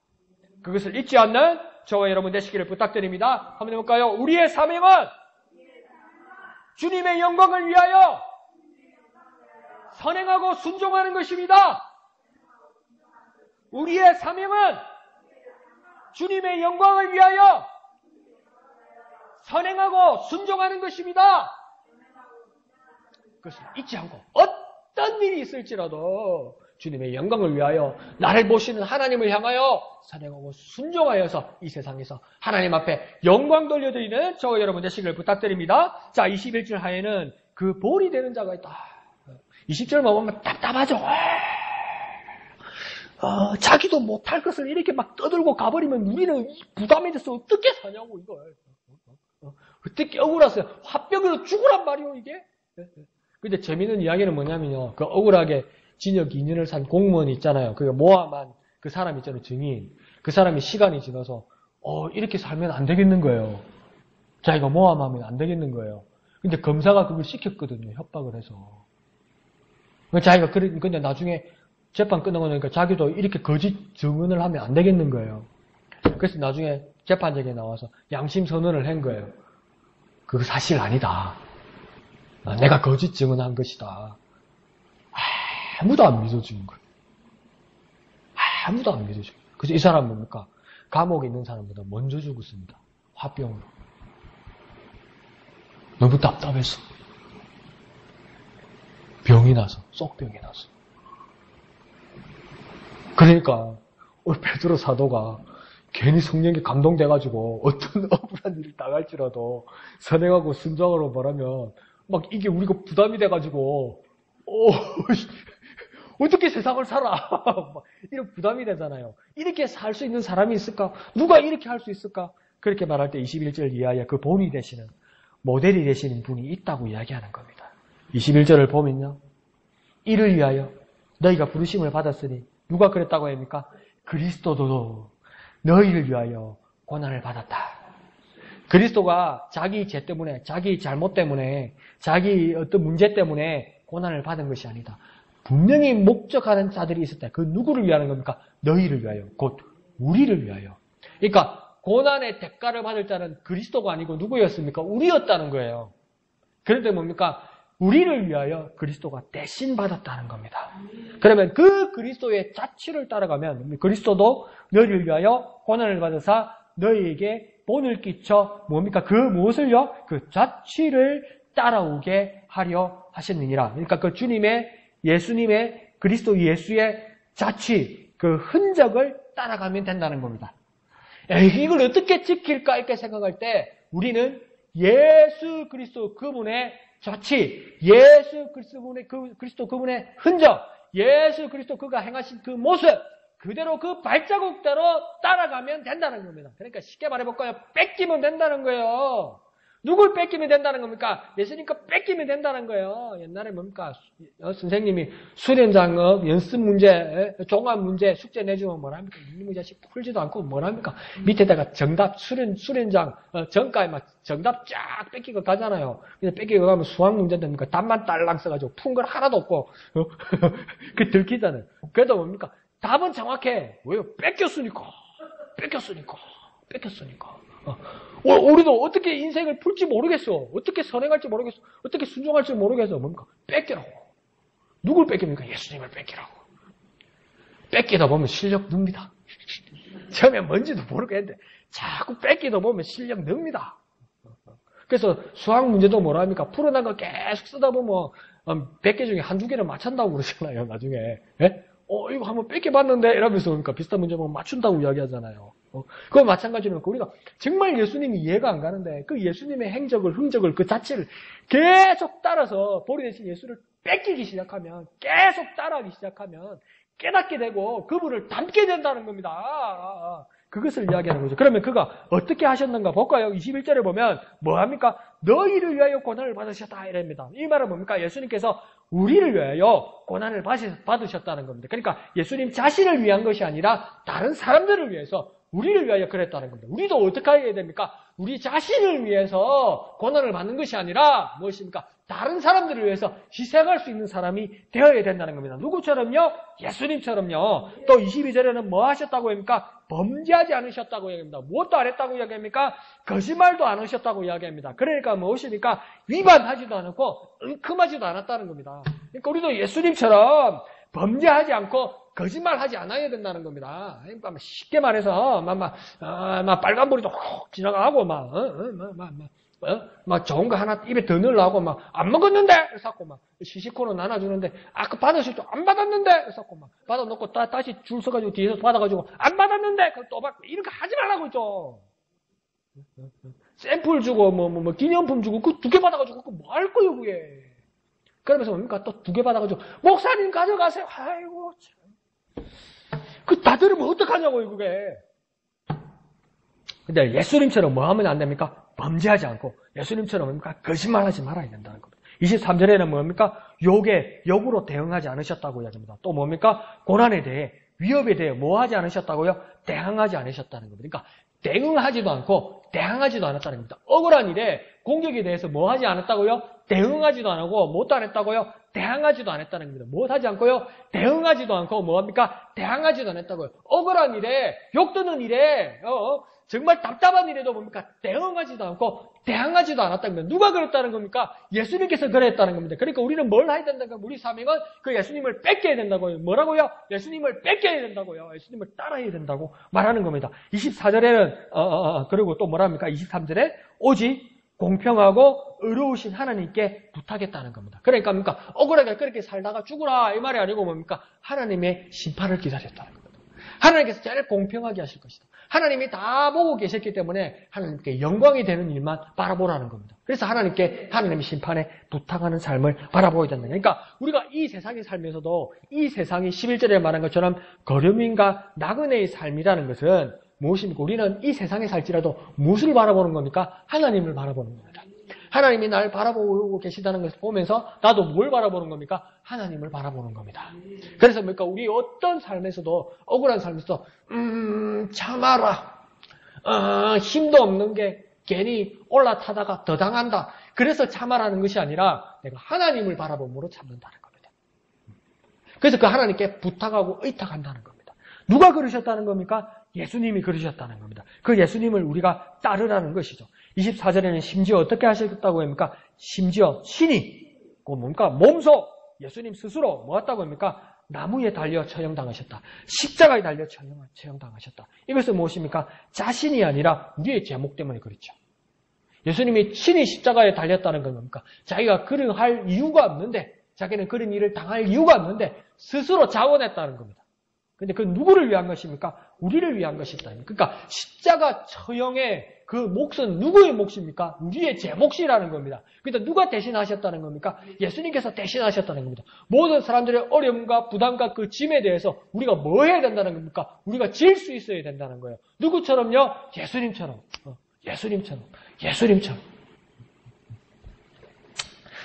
그것을 잊지 않는 저와 여러분 되시기를 부탁드립니다. 한번 해볼까요? 우리의 사명은 주님의 영광을 위하여 선행하고 순종하는 것입니다. 우리의 사명은 주님의 영광을 위하여 선행하고 순종하는 것입니다. 그것을 잊지 않고 어떤 일이 있을지라도 주님의 영광을 위하여 나를 보시는 하나님을 향하여 선행하고 순종하여서 이 세상에서 하나님 앞에 영광 돌려드리는 저와 여러분 되시기를 부탁드립니다. 자, 21절 하에는 그 본이 되는 자가 있다. 20절 보면 답답하죠. 자기도 못할 것을 이렇게 막 떠들고 가버리면 우리는 부담이 돼서 어떻게 사냐고 이걸. 어떻게 억울하세요? 화병으로 죽으란 말이요 이게. 근데 재밌는 이야기는 뭐냐면요. 그 억울하게 징역 2년을 산 공무원이 있잖아요. 그 모함한 그 사람 있잖아요. 증인. 그 사람이 시간이 지나서 이렇게 살면 안 되겠는 거예요. 자기가 모함하면 안 되겠는 거예요. 근데 검사가 그걸 시켰거든요. 협박을 해서. 자기가 근데 나중에 재판 끝나고 나니까 자기도 이렇게 거짓 증언을 하면 안 되겠는 거예요. 그래서 나중에 재판장에 나와서 양심 선언을 한 거예요. 그거 사실 아니다. 내가 거짓 증언한 것이다. 아무도 안 믿어주는 거예요. 아무도 안 믿어줘요. 그래서 이 사람은 뭡니까? 감옥에 있는 사람보다 먼저 죽었습니다. 화병으로. 너무 답답해서. 병이 나서, 쏙병이 나서. 그러니까 베드로 사도가 괜히 성령에 감동돼가지고 어떤 억울한 일을 당할지라도 선행하고 순종하고 말하면 막 이게 우리가 부담이 돼가지고 어떻게 세상을 살아? 이런 부담이 되잖아요. 이렇게 살 수 있는 사람이 있을까? 누가 이렇게 할 수 있을까? 그렇게 말할 때 21절 이하에 그 본이 되시는 모델이 되시는 분이 있다고 이야기하는 겁니다. 21절을 보면요. 이를 위하여 너희가 부르심을 받았으니 누가 그랬다고 합니까? 그리스도도 너희를 위하여 고난을 받았다. 그리스도가 자기 죄 때문에, 자기 잘못 때문에, 자기 어떤 문제 때문에 고난을 받은 것이 아니다. 분명히 목적하는 자들이 있었다. 그 누구를 위하는 겁니까? 너희를 위하여, 곧 우리를 위하여. 그러니까 고난의 대가를 받을 자는 그리스도가 아니고 누구였습니까? 우리였다는 거예요. 그런데 뭡니까? 우리를 위하여 그리스도가 대신 받았다는 겁니다. 그러면 그 그리스도의 자취를 따라가면 그리스도도 너희를 위하여 고난을 받으사 너희에게 본을 끼쳐 뭡니까? 그 무엇을요? 그 자취를 따라오게 하려 하셨느니라. 그러니까 그 예수님의 그리스도 예수의 자취, 그 흔적을 따라가면 된다는 겁니다. 이걸 어떻게 지킬까 이렇게 생각할 때 우리는 예수 그리스도 그분의 자취, 예수 그리스도 그분의 흔적, 예수 그리스도 그가 행하신 그 모습 그대로 그 발자국대로 따라가면 된다는 겁니다. 그러니까 쉽게 말해볼까요? 뺏기면 된다는 거예요. 누굴 뺏기면 된다는 겁니까? 예수님과 뺏기면 된다는 거예요. 옛날에 뭡니까? 선생님이 수련장 연습 문제, 종합 문제 숙제 내주면 뭐랍니까? 이놈의 자식 풀지도 않고 뭐랍니까? 밑에다가 정답 수련장 정가에 막 정답 쫙 뺏기고 가잖아요. 근데 뺏기고 가면 수학 문제 됩니까? 답만 딸랑 써가지고 푼 걸 하나도 없고 그 들키잖아요. 그래도 뭡니까? 답은 정확해. 왜요? 뺏겼으니까. 우리도 어떻게 인생을 풀지 모르겠어. 어떻게 선행할지 모르겠어. 어떻게 순종할지 모르겠어. 뭡니까? 뺏기라고. 누굴 뺏깁니까? 예수님을 뺏기라고. 뺏기다 보면 실력 늡니다. 처음에 뭔지도 모르겠는데 자꾸 뺏기다 보면 실력 늡니다. 그래서 수학 문제도 뭐랍니까? 풀어난 거 계속 쓰다 보면 100개 중에 한두 개는 맞춘다고 그러잖아요. 나중에. 예? 이거 한번 뺏겨봤는데 이러면서 그러니까 비슷한 문제 보면 맞춘다고 이야기하잖아요. 그거 마찬가지로 우리가 정말 예수님이 이해가 안 가는데 그 예수님의 흔적을 그 자체를 계속 따라서 본이 되신 예수를 뺏기기 시작하면 계속 따라하기 시작하면 깨닫게 되고 그분을 닮게 된다는 겁니다. 그것을 이야기하는 거죠. 그러면 그가 어떻게 하셨는가 볼까요? 21절에 보면 뭐합니까? 너희를 위하여 고난을 받으셨다 이랍니다. 이 말은 뭡니까? 예수님께서 우리를 위하여 고난을 받으셨다는 겁니다. 그러니까 예수님 자신을 위한 것이 아니라 다른 사람들을 위해서 우리를 위하여 그랬다는 겁니다. 우리도 어떻게 해야 됩니까? 우리 자신을 위해서 고난을 받는 것이 아니라 무엇입니까? 다른 사람들을 위해서 희생할 수 있는 사람이 되어야 된다는 겁니다. 누구처럼요? 예수님처럼요. 또 22절에는 뭐 하셨다고 합니까? 범죄하지 않으셨다고 이야기합니다. 무엇도 안 했다고 이야기합니까? 거짓말도 안 하셨다고 이야기합니다. 그러니까 무엇입니까? 위반하지도 않았고 은큼하지도 않았다는 겁니다. 그러니까 우리도 예수님처럼 범죄하지 않고 거짓말하지 않아야 된다는 겁니다. 그러니까 쉽게 말해서 막 빨간불이도 훅 지나가고 막 좋은 거 하나 입에 더 넣으려고 막 안 먹었는데 그래서 막 시식코너 나눠주는데 아까 받으실 줄 안 받았는데 그래서 막 받아놓고 다시 줄 서가지고 뒤에서 받아가지고 안 받았는데 또 받고 이런 거 하지 말라고 했죠. 샘플 주고 뭐 기념품 주고 그 2개 받아가지고 그거 뭐 할 거예요 그게. 그러면서 뭡니까 또 2개 받아가지고 목사님 가져가세요. 아이고 참. 그 다 들으면 어떡하냐고요 그게. 근데 예수님처럼 뭐 하면 안 됩니까? 범죄하지 않고 예수님처럼 뭡니까? 거짓말하지 말아야 된다는 겁니다. 23절에는 뭡니까? 역으로 대응하지 않으셨다고 이야기합니다. 또 뭡니까? 고난에 대해 위협에 대해 뭐 하지 않으셨다고요? 대항하지 않으셨다는 겁니다. 그러니까 대응하지도 않고 대항하지도 않았다는 겁니다. 억울한 일에 공격에 대해서 뭐 하지 않았다고요? 대응하지도 안 하고 뭐도 안 했다고요? 대항하지도 안 했다는 겁니다. 뭐 하지 않고요? 대응하지도 않고 뭐합니까? 대항하지도 안 했다고요. 억울한 일에 욕 듣는 일에 정말 답답한 일에도 뭡니까? 대응하지도 않고 대항하지도 않았다는 겁니다. 누가 그랬다는 겁니까? 예수님께서 그랬다는 겁니다. 그러니까 우리는 뭘 해야 된다는 우리 사명은 그 예수님을 뺏겨야 된다고요. 뭐라고요? 예수님을 뺏겨야 된다고요. 예수님을 따라야 된다고 말하는 겁니다. 24절에는 그리고 또 뭐랍니까? 23절에 오직 공평하고 의로우신 하나님께 부탁했다는 겁니다. 그러니까 뭡니까? 억울하게 그렇게 살다가 죽으라 이 말이 아니고 뭡니까? 하나님의 심판을 기다렸다는 겁니다. 하나님께서 제일 공평하게 하실 것이다. 하나님이 다 보고 계셨기 때문에 하나님께 영광이 되는 일만 바라보라는 겁니다. 그래서 하나님의 심판에 부탁하는 삶을 바라보야 된다. 그러니까 우리가 이 세상에 살면서도 이 세상이 11절에 말한 것처럼 거름인과 나그네의 삶이라는 것은 무엇입니까? 우리는 이 세상에 살지라도 무엇을 바라보는 겁니까? 하나님을 바라보는 겁니다. 하나님이 날 바라보고 계시다는 것을 보면서 나도 뭘 바라보는 겁니까? 하나님을 바라보는 겁니다. 그래서 뭡니까? 우리 어떤 삶에서도 억울한 삶에서도 참아라. 힘도 없는 게 괜히 올라타다가 더 당한다. 그래서 참아라는 것이 아니라 내가 하나님을 바라봄으로 참는다는 겁니다. 그래서 그 하나님께 부탁하고 의탁한다는 겁니다. 누가 그러셨다는 겁니까? 예수님이 그러셨다는 겁니다. 그 예수님을 우리가 따르라는 것이죠. 24절에는 심지어 어떻게 하셨다고 합니까? 심지어 신이, 뭡니까? 몸소 예수님 스스로 뭐 했다고 합니까? 나무에 달려 처형당하셨다. 십자가에 달려 처형당하셨다. 이것은 무엇입니까? 자신이 아니라 우리의 제목 때문에 그렇죠. 예수님이 친히 십자가에 달렸다는 건 뭡니까? 자기가 그런 할 이유가 없는데, 자기는 그런 일을 당할 이유가 없는데 스스로 자원했다는 겁니다. 근데 그 누구를 위한 것입니까? 우리를 위한 것이다. 그러니까 십자가 처형의 그 몫은 누구의 몫입니까? 우리의 제 몫이라는 겁니다. 그러니까 누가 대신하셨다는 겁니까? 예수님께서 대신하셨다는 겁니다. 모든 사람들의 어려움과 부담과 그 짐에 대해서 우리가 뭐 해야 된다는 겁니까? 우리가 질 수 있어야 된다는 거예요. 누구처럼요? 예수님처럼. 예수님처럼.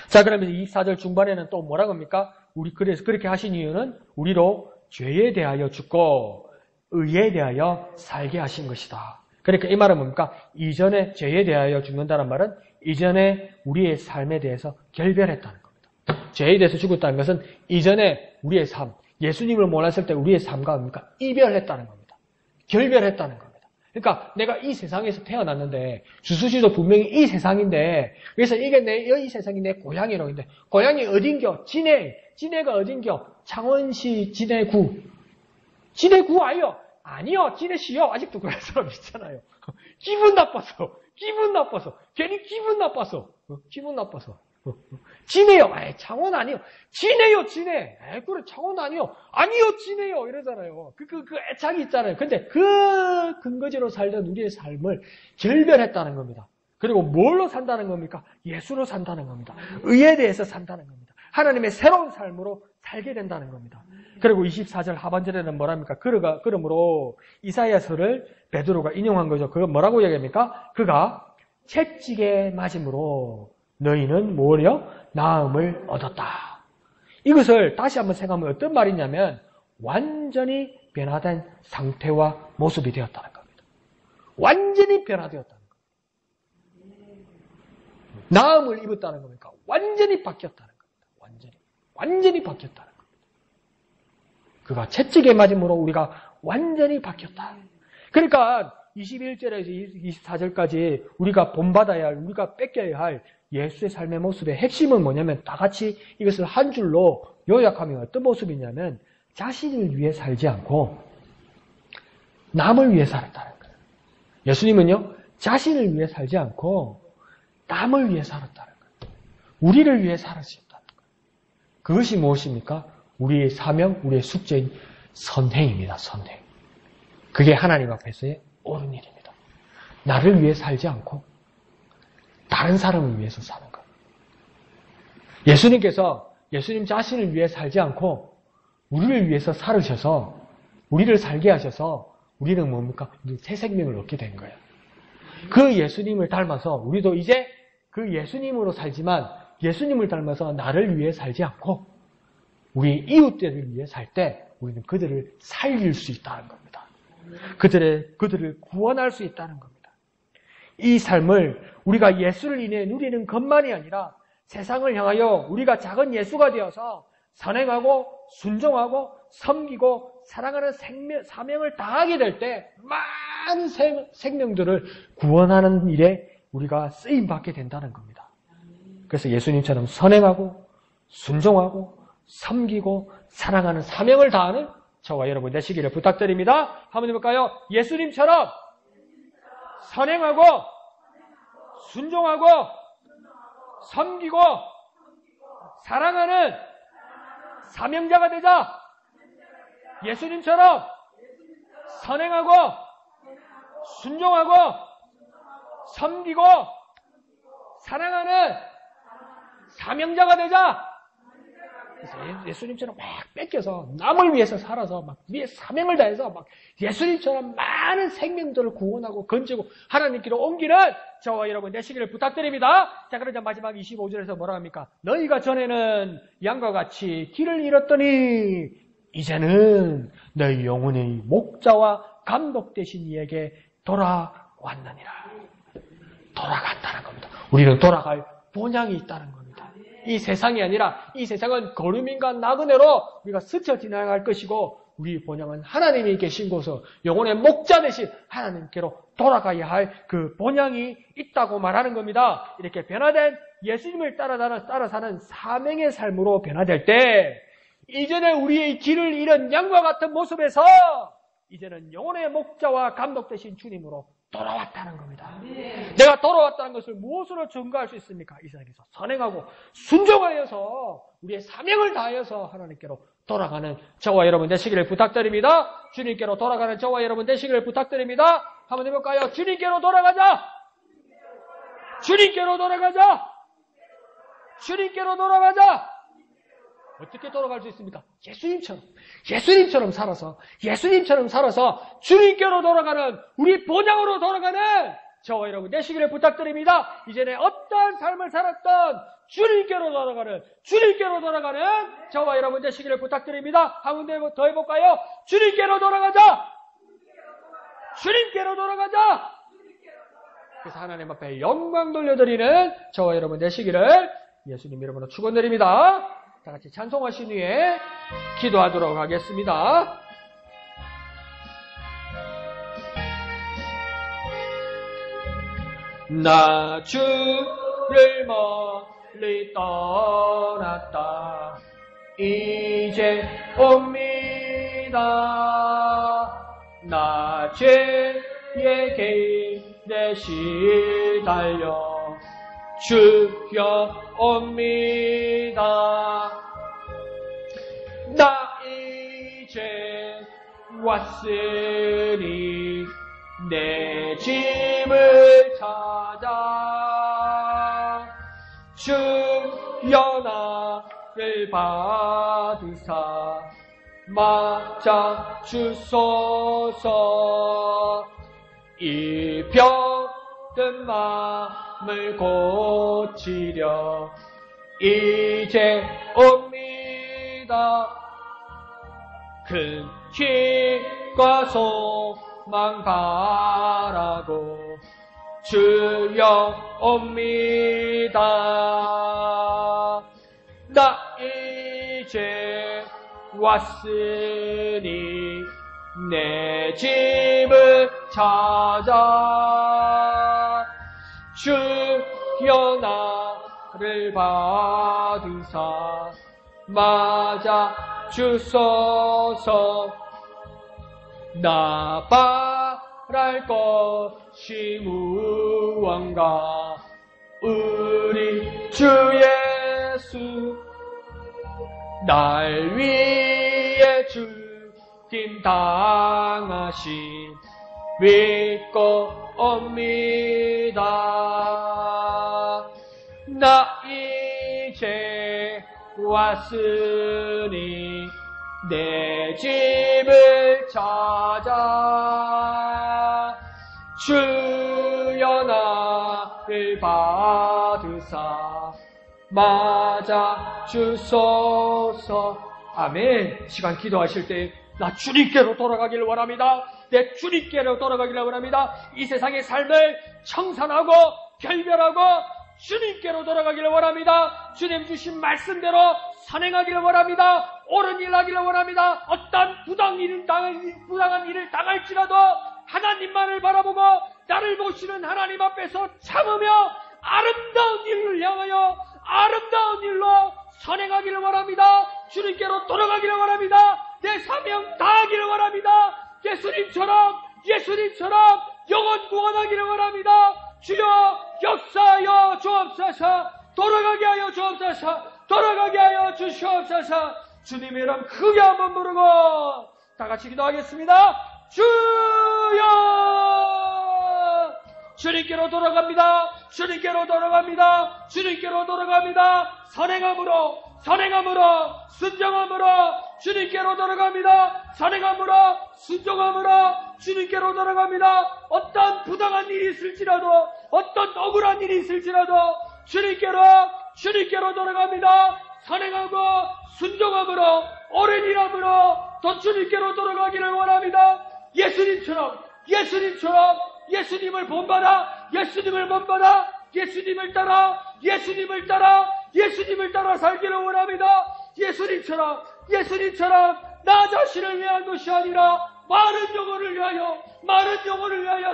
자, 그러면 24절 중반에는 또 뭐라고 합니까? 그래서 그렇게 하신 이유는 우리로 죄에 대하여 죽고 의에 대하여 살게 하신 것이다. 그러니까 이 말은 뭡니까? 이전에 죄에 대하여 죽는다는 말은 이전에 우리의 삶에 대해서 결별했다는 겁니다. 죄에 대해서 죽었다는 것은 이전에 우리의 삶, 예수님을 몰랐을 때 우리의 삶과 뭡니까? 이별했다는 겁니다. 결별했다는 겁니다. 그러니까 내가 이 세상에서 태어났는데 주수시도 분명히 이 세상인데 그래서 이게 이 세상이 내 고향이라고 했는데 고향이 어딘겨? 진해가 어딘겨? 창원시 진해구. 진해구 아니요? 아니요. 진해시요. 아직도 그런 사람 있잖아요. 기분 나빠서. 괜히 기분 나빠서. 진해요. 창원 아니요. 진해요. 그래 창원 아니요. 아니요. 진해요. 이러잖아요. 그 애착이 있잖아요. 근데 그 근거지로 살던 우리의 삶을 결별했다는 겁니다. 그리고 뭘로 산다는 겁니까? 예수로 산다는 겁니다. 의에 대해서 산다는 겁니다. 하나님의 새로운 삶으로 살게 된다는 겁니다. 그리고 24절 하반절에는 뭐랍니까? 그러므로 이사야서를 베드로가 인용한 거죠. 그거 뭐라고 얘기합니까? 그가 채찍에 맞음으로 너희는 뭐요? 나음을 얻었다. 이것을 다시 한번 생각하면 어떤 말이냐면 완전히 변화된 상태와 모습이 되었다는 겁니다. 완전히 변화되었다는 겁니다. 나음을 입었다는 겁니까? 완전히 바뀌었다는 겁니다. 완전히 바뀌었다는 겁니다. 그가 채찍에 맞음으로 우리가 완전히 바뀌었다. 그러니까 21절에서 24절까지 우리가 본받아야 할, 우리가 뺏겨야 할 예수의 삶의 모습의 핵심은 뭐냐면 다 같이 이것을 한 줄로 요약하면 어떤 모습이냐면 자신을 위해 살지 않고 남을 위해 살았다는 거예요. 예수님은요, 자신을 위해 살지 않고 남을 위해 살았다는 거예요. 우리를 위해 살으셨다는 거예요. 그것이 무엇입니까? 우리의 사명, 우리의 숙제인 선행입니다. 선행. 그게 하나님 앞에서의 옳은 일입니다. 나를 위해 살지 않고 다른 사람을 위해서 사는 것. 예수님께서 예수님 자신을 위해 살지 않고 우리를 위해서 살으셔서 우리를 살게 하셔서 우리는 뭡니까? 새 생명을 얻게 된 거예요. 그 예수님을 닮아서 우리도 이제 그 예수님으로 살지만 예수님을 닮아서 나를 위해 살지 않고 우리 이웃들을 위해 살 때 우리는 그들을 살릴 수 있다는 겁니다. 그들을 구원할 수 있다는 겁니다. 이 삶을 우리가 예수를 인해 누리는 것만이 아니라 세상을 향하여 우리가 작은 예수가 되어서 선행하고 순종하고 섬기고 사랑하는 사명을 다하게 될 때 많은 생명들을 구원하는 일에 우리가 쓰임받게 된다는 겁니다. 그래서 예수님처럼 선행하고 순종하고 섬기고 사랑하는 사명을 다하는 저와 여러분 되시기를 부탁드립니다. 한번 해볼까요? 예수님처럼 선행하고 순종하고 섬기고 사랑하는 사명자가 되자. 예수님처럼 선행하고 순종하고 섬기고 사랑하는 사명자가 되자. 그래서 예수님처럼 막 뺏겨서 남을 위해서 살아서 막 위에 사명을 다해서 막 예수님처럼 많은 생명들을 구원하고 건지고 하나님께로 옮기는 저와 여러분 되시기를 부탁드립니다. 자, 그러자 마지막 25절에서 뭐라 합니까? 너희가 전에는 양과 같이 길을 잃었더니 이제는 너희 영혼의 목자와 감독 되신 이에게 돌아왔느니라. 돌아간다는 겁니다. 우리는 돌아갈 본향이 있다는 겁니다. 이 세상이 아니라 이 세상은 거름인과 나그네로 우리가 스쳐 지나갈 것이고 우리 본향은 하나님이 계신 곳으로 영혼의 목자 되신 하나님께로 돌아가야 할 그 본향이 있다고 말하는 겁니다. 이렇게 변화된 예수님을 따라 사는 사명의 삶으로 변화될 때 이전에 우리의 길을 잃은 양과 같은 모습에서 이제는 영혼의 목자와 감독 되신 주님으로 돌아왔다는 겁니다. 내가 돌아왔다는 것을 무엇으로 증거할 수 있습니까? 이 세상에서 선행하고 순종하여서 우리의 사명을 다하여서 하나님께로 돌아가는 저와 여러분 되시기를 부탁드립니다. 주님께로 돌아가는 저와 여러분 되시기를 부탁드립니다. 한번 해볼까요? 주님께로 돌아가자! 주님께로 돌아가자! 주님께로 돌아가자! 어떻게 돌아갈 수 있습니까? 예수님처럼 살아서 주님께로 돌아가는 우리 본향으로 돌아가는 저와 여러분 되시기를 부탁드립니다. 이전에 어떤 삶을 살았던 주님께로 돌아가는 저와 여러분 되시기를 부탁드립니다. 한 번 더 해볼까요? 주님께로 돌아가자. 그래서 하나님 앞에 영광 돌려드리는 저와 여러분 되시기를 예수님 이름으로 축원드립니다. 다 같이 찬송하신 후에 기도하도록 하겠습니다. 나 주를 멀리 떠났다 이제 옵니다. 나 죄의 길에 시달려 주여 옵니다. 나 이제 왔으니 내 집을 찾아 주여 나를 받으사 맞아 주소서. 이 병든 마음을 고치려 이제 옵니다. 큰 힘과 소망 바라고 주여 옵니다. 나 이제 왔으니 내 집을 찾아 주여 나를 받으사 맞아 주소서. 나 바랄 것이 무언가 우리 주 예수 날 위해 죽임 당하신 믿고 옵니다. 나 이제 왔으니 내 집을 찾아 주여 나를 받으사 맞아 주소서. 아멘. 시간 기도하실 때 나 주님께로 돌아가기를 원합니다. 내 주님께로 돌아가기를 원합니다. 이 세상의 삶을 청산하고 결별하고 주님께로 돌아가기를 원합니다. 주님 주신 말씀대로 선행하기를 원합니다. 옳은 일 하기를 원합니다. 어떤 부당한 일을 당할지라도 하나님만을 바라보고 나를 보시는 하나님 앞에서 참으며 아름다운 일을 향하여 아름다운 일로 선행하기를 원합니다. 주님께로 돌아가기를 원합니다. 내 사명 다하기를 원합니다. 예수님처럼 영원 구원하기를 원합니다. 주여 역사하여 주옵소서. 돌아가게 하여 주옵소서. 돌아가게 하여 주시옵소서. 주님의 이름 크게 한번 부르고 다 같이 기도하겠습니다. 주여 주님께로 돌아갑니다. 주님께로 돌아갑니다. 주님께로 돌아갑니다. 선행함으로 순종함으로 주님께로 돌아갑니다. 선행함으로 순종함으로 주님께로 돌아갑니다. 어떤 부당한 일이 있을지라도 어떤 억울한 일이 있을지라도 주님께로 돌아갑니다. 선행하고 순종함으로 옳은 일함으로 더 주님께로 돌아가기를 원합니다. 예수님처럼 예수님을 본받아 예수님을 따라 살기를 원합니다. 예수님처럼 나 자신을 위한 것이 아니라 많은 영혼을 위하여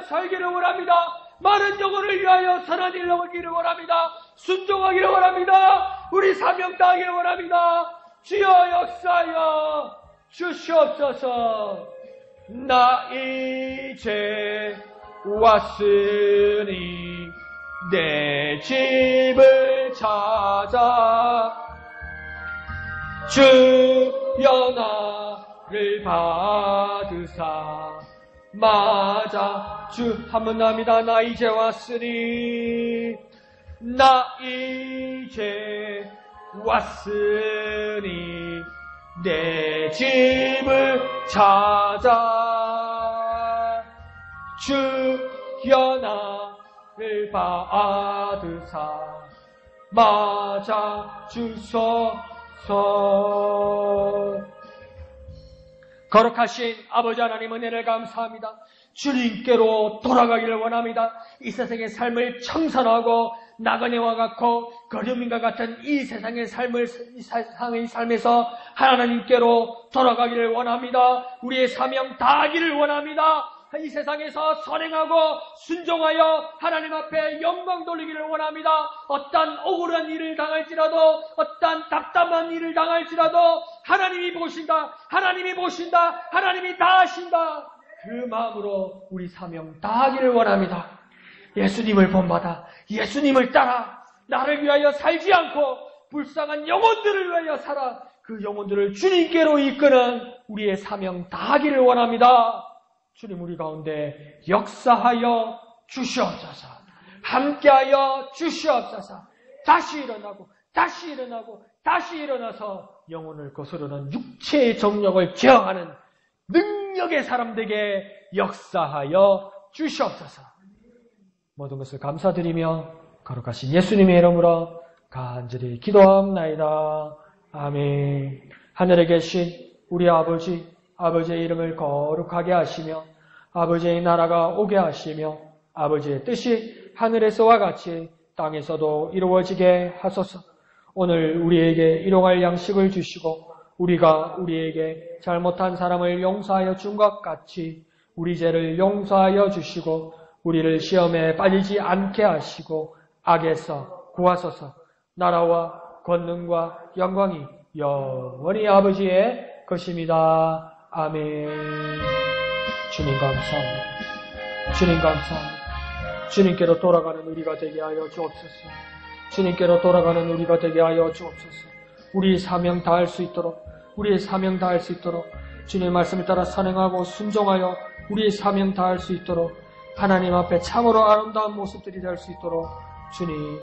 살기를 원합니다. 많은 영혼을 위하여 선한 일을 하기를 원합니다. 순종하기를 원합니다. 우리 사명 다하기를 원합니다. 주여 역사하여 주시옵소서. 나 이제 왔으니 내 집을 찾아 주여 나를 받으사 맞아 주 한번 합니다. 나 이제 왔으니 내 집을 찾아 주여 나를 받으사 맞아 주소서. 거룩하신 아버지 하나님 은혜를 감사합니다. 주님께로 돌아가기를 원합니다. 이 세상의 삶을 청산하고 나그네와 같고 거류민과 같은 이 세상의 삶에서 하나님께로 돌아가기를 원합니다. 우리의 사명 다하기를 원합니다. 이 세상에서 선행하고 순종하여 하나님 앞에 영광 돌리기를 원합니다. 어떤 억울한 일을 당할지라도 어떤 답답한 일을 당할지라도 하나님이 보신다. 하나님이 다 하신다. 그 마음으로 우리 사명 다하기를 원합니다. 예수님을 본받아 예수님을 따라 나를 위하여 살지 않고 불쌍한 영혼들을 위하여 살아 그 영혼들을 주님께로 이끄는 우리의 사명 다하기를 원합니다. 주님 우리 가운데 역사하여 주시옵소서. 함께하여 주시옵소서. 다시 일어나서 영혼을 거스르는 육체의 정욕을 제어하는 능력의 사람들에게 역사하여 주시옵소서. 모든 것을 감사드리며 거룩하신 예수님의 이름으로 간절히 기도합나이다. 아멘. 하늘에 계신 우리 아버지의 이름을 거룩하게 하시며 아버지의 나라가 오게 하시며 아버지의 뜻이 하늘에서와 같이 땅에서도 이루어지게 하소서. 오늘 우리에게 일용할 양식을 주시고 우리가 우리에게 잘못한 사람을 용서하여 준 것 같이 우리 죄를 용서하여 주시고 우리를 시험에 빠지지 않게 하시고 악에서 구하소서. 나라와 권능과 영광이 영원히 아버지의 것입니다. 아멘. 주님 감사합니다. 주님께로 돌아가는 우리가 되게 하여 주옵소서. 주님께로 돌아가는 우리가 되게 하여 주옵소서. 우리의 사명 다할 수 있도록, 우리의 사명 다할 수 있도록, 주님의 말씀을 따라 선행하고 순종하여 우리의 사명 다할 수 있도록, 하나님 앞에 참으로 아름다운 모습들이 될 수 있도록 주님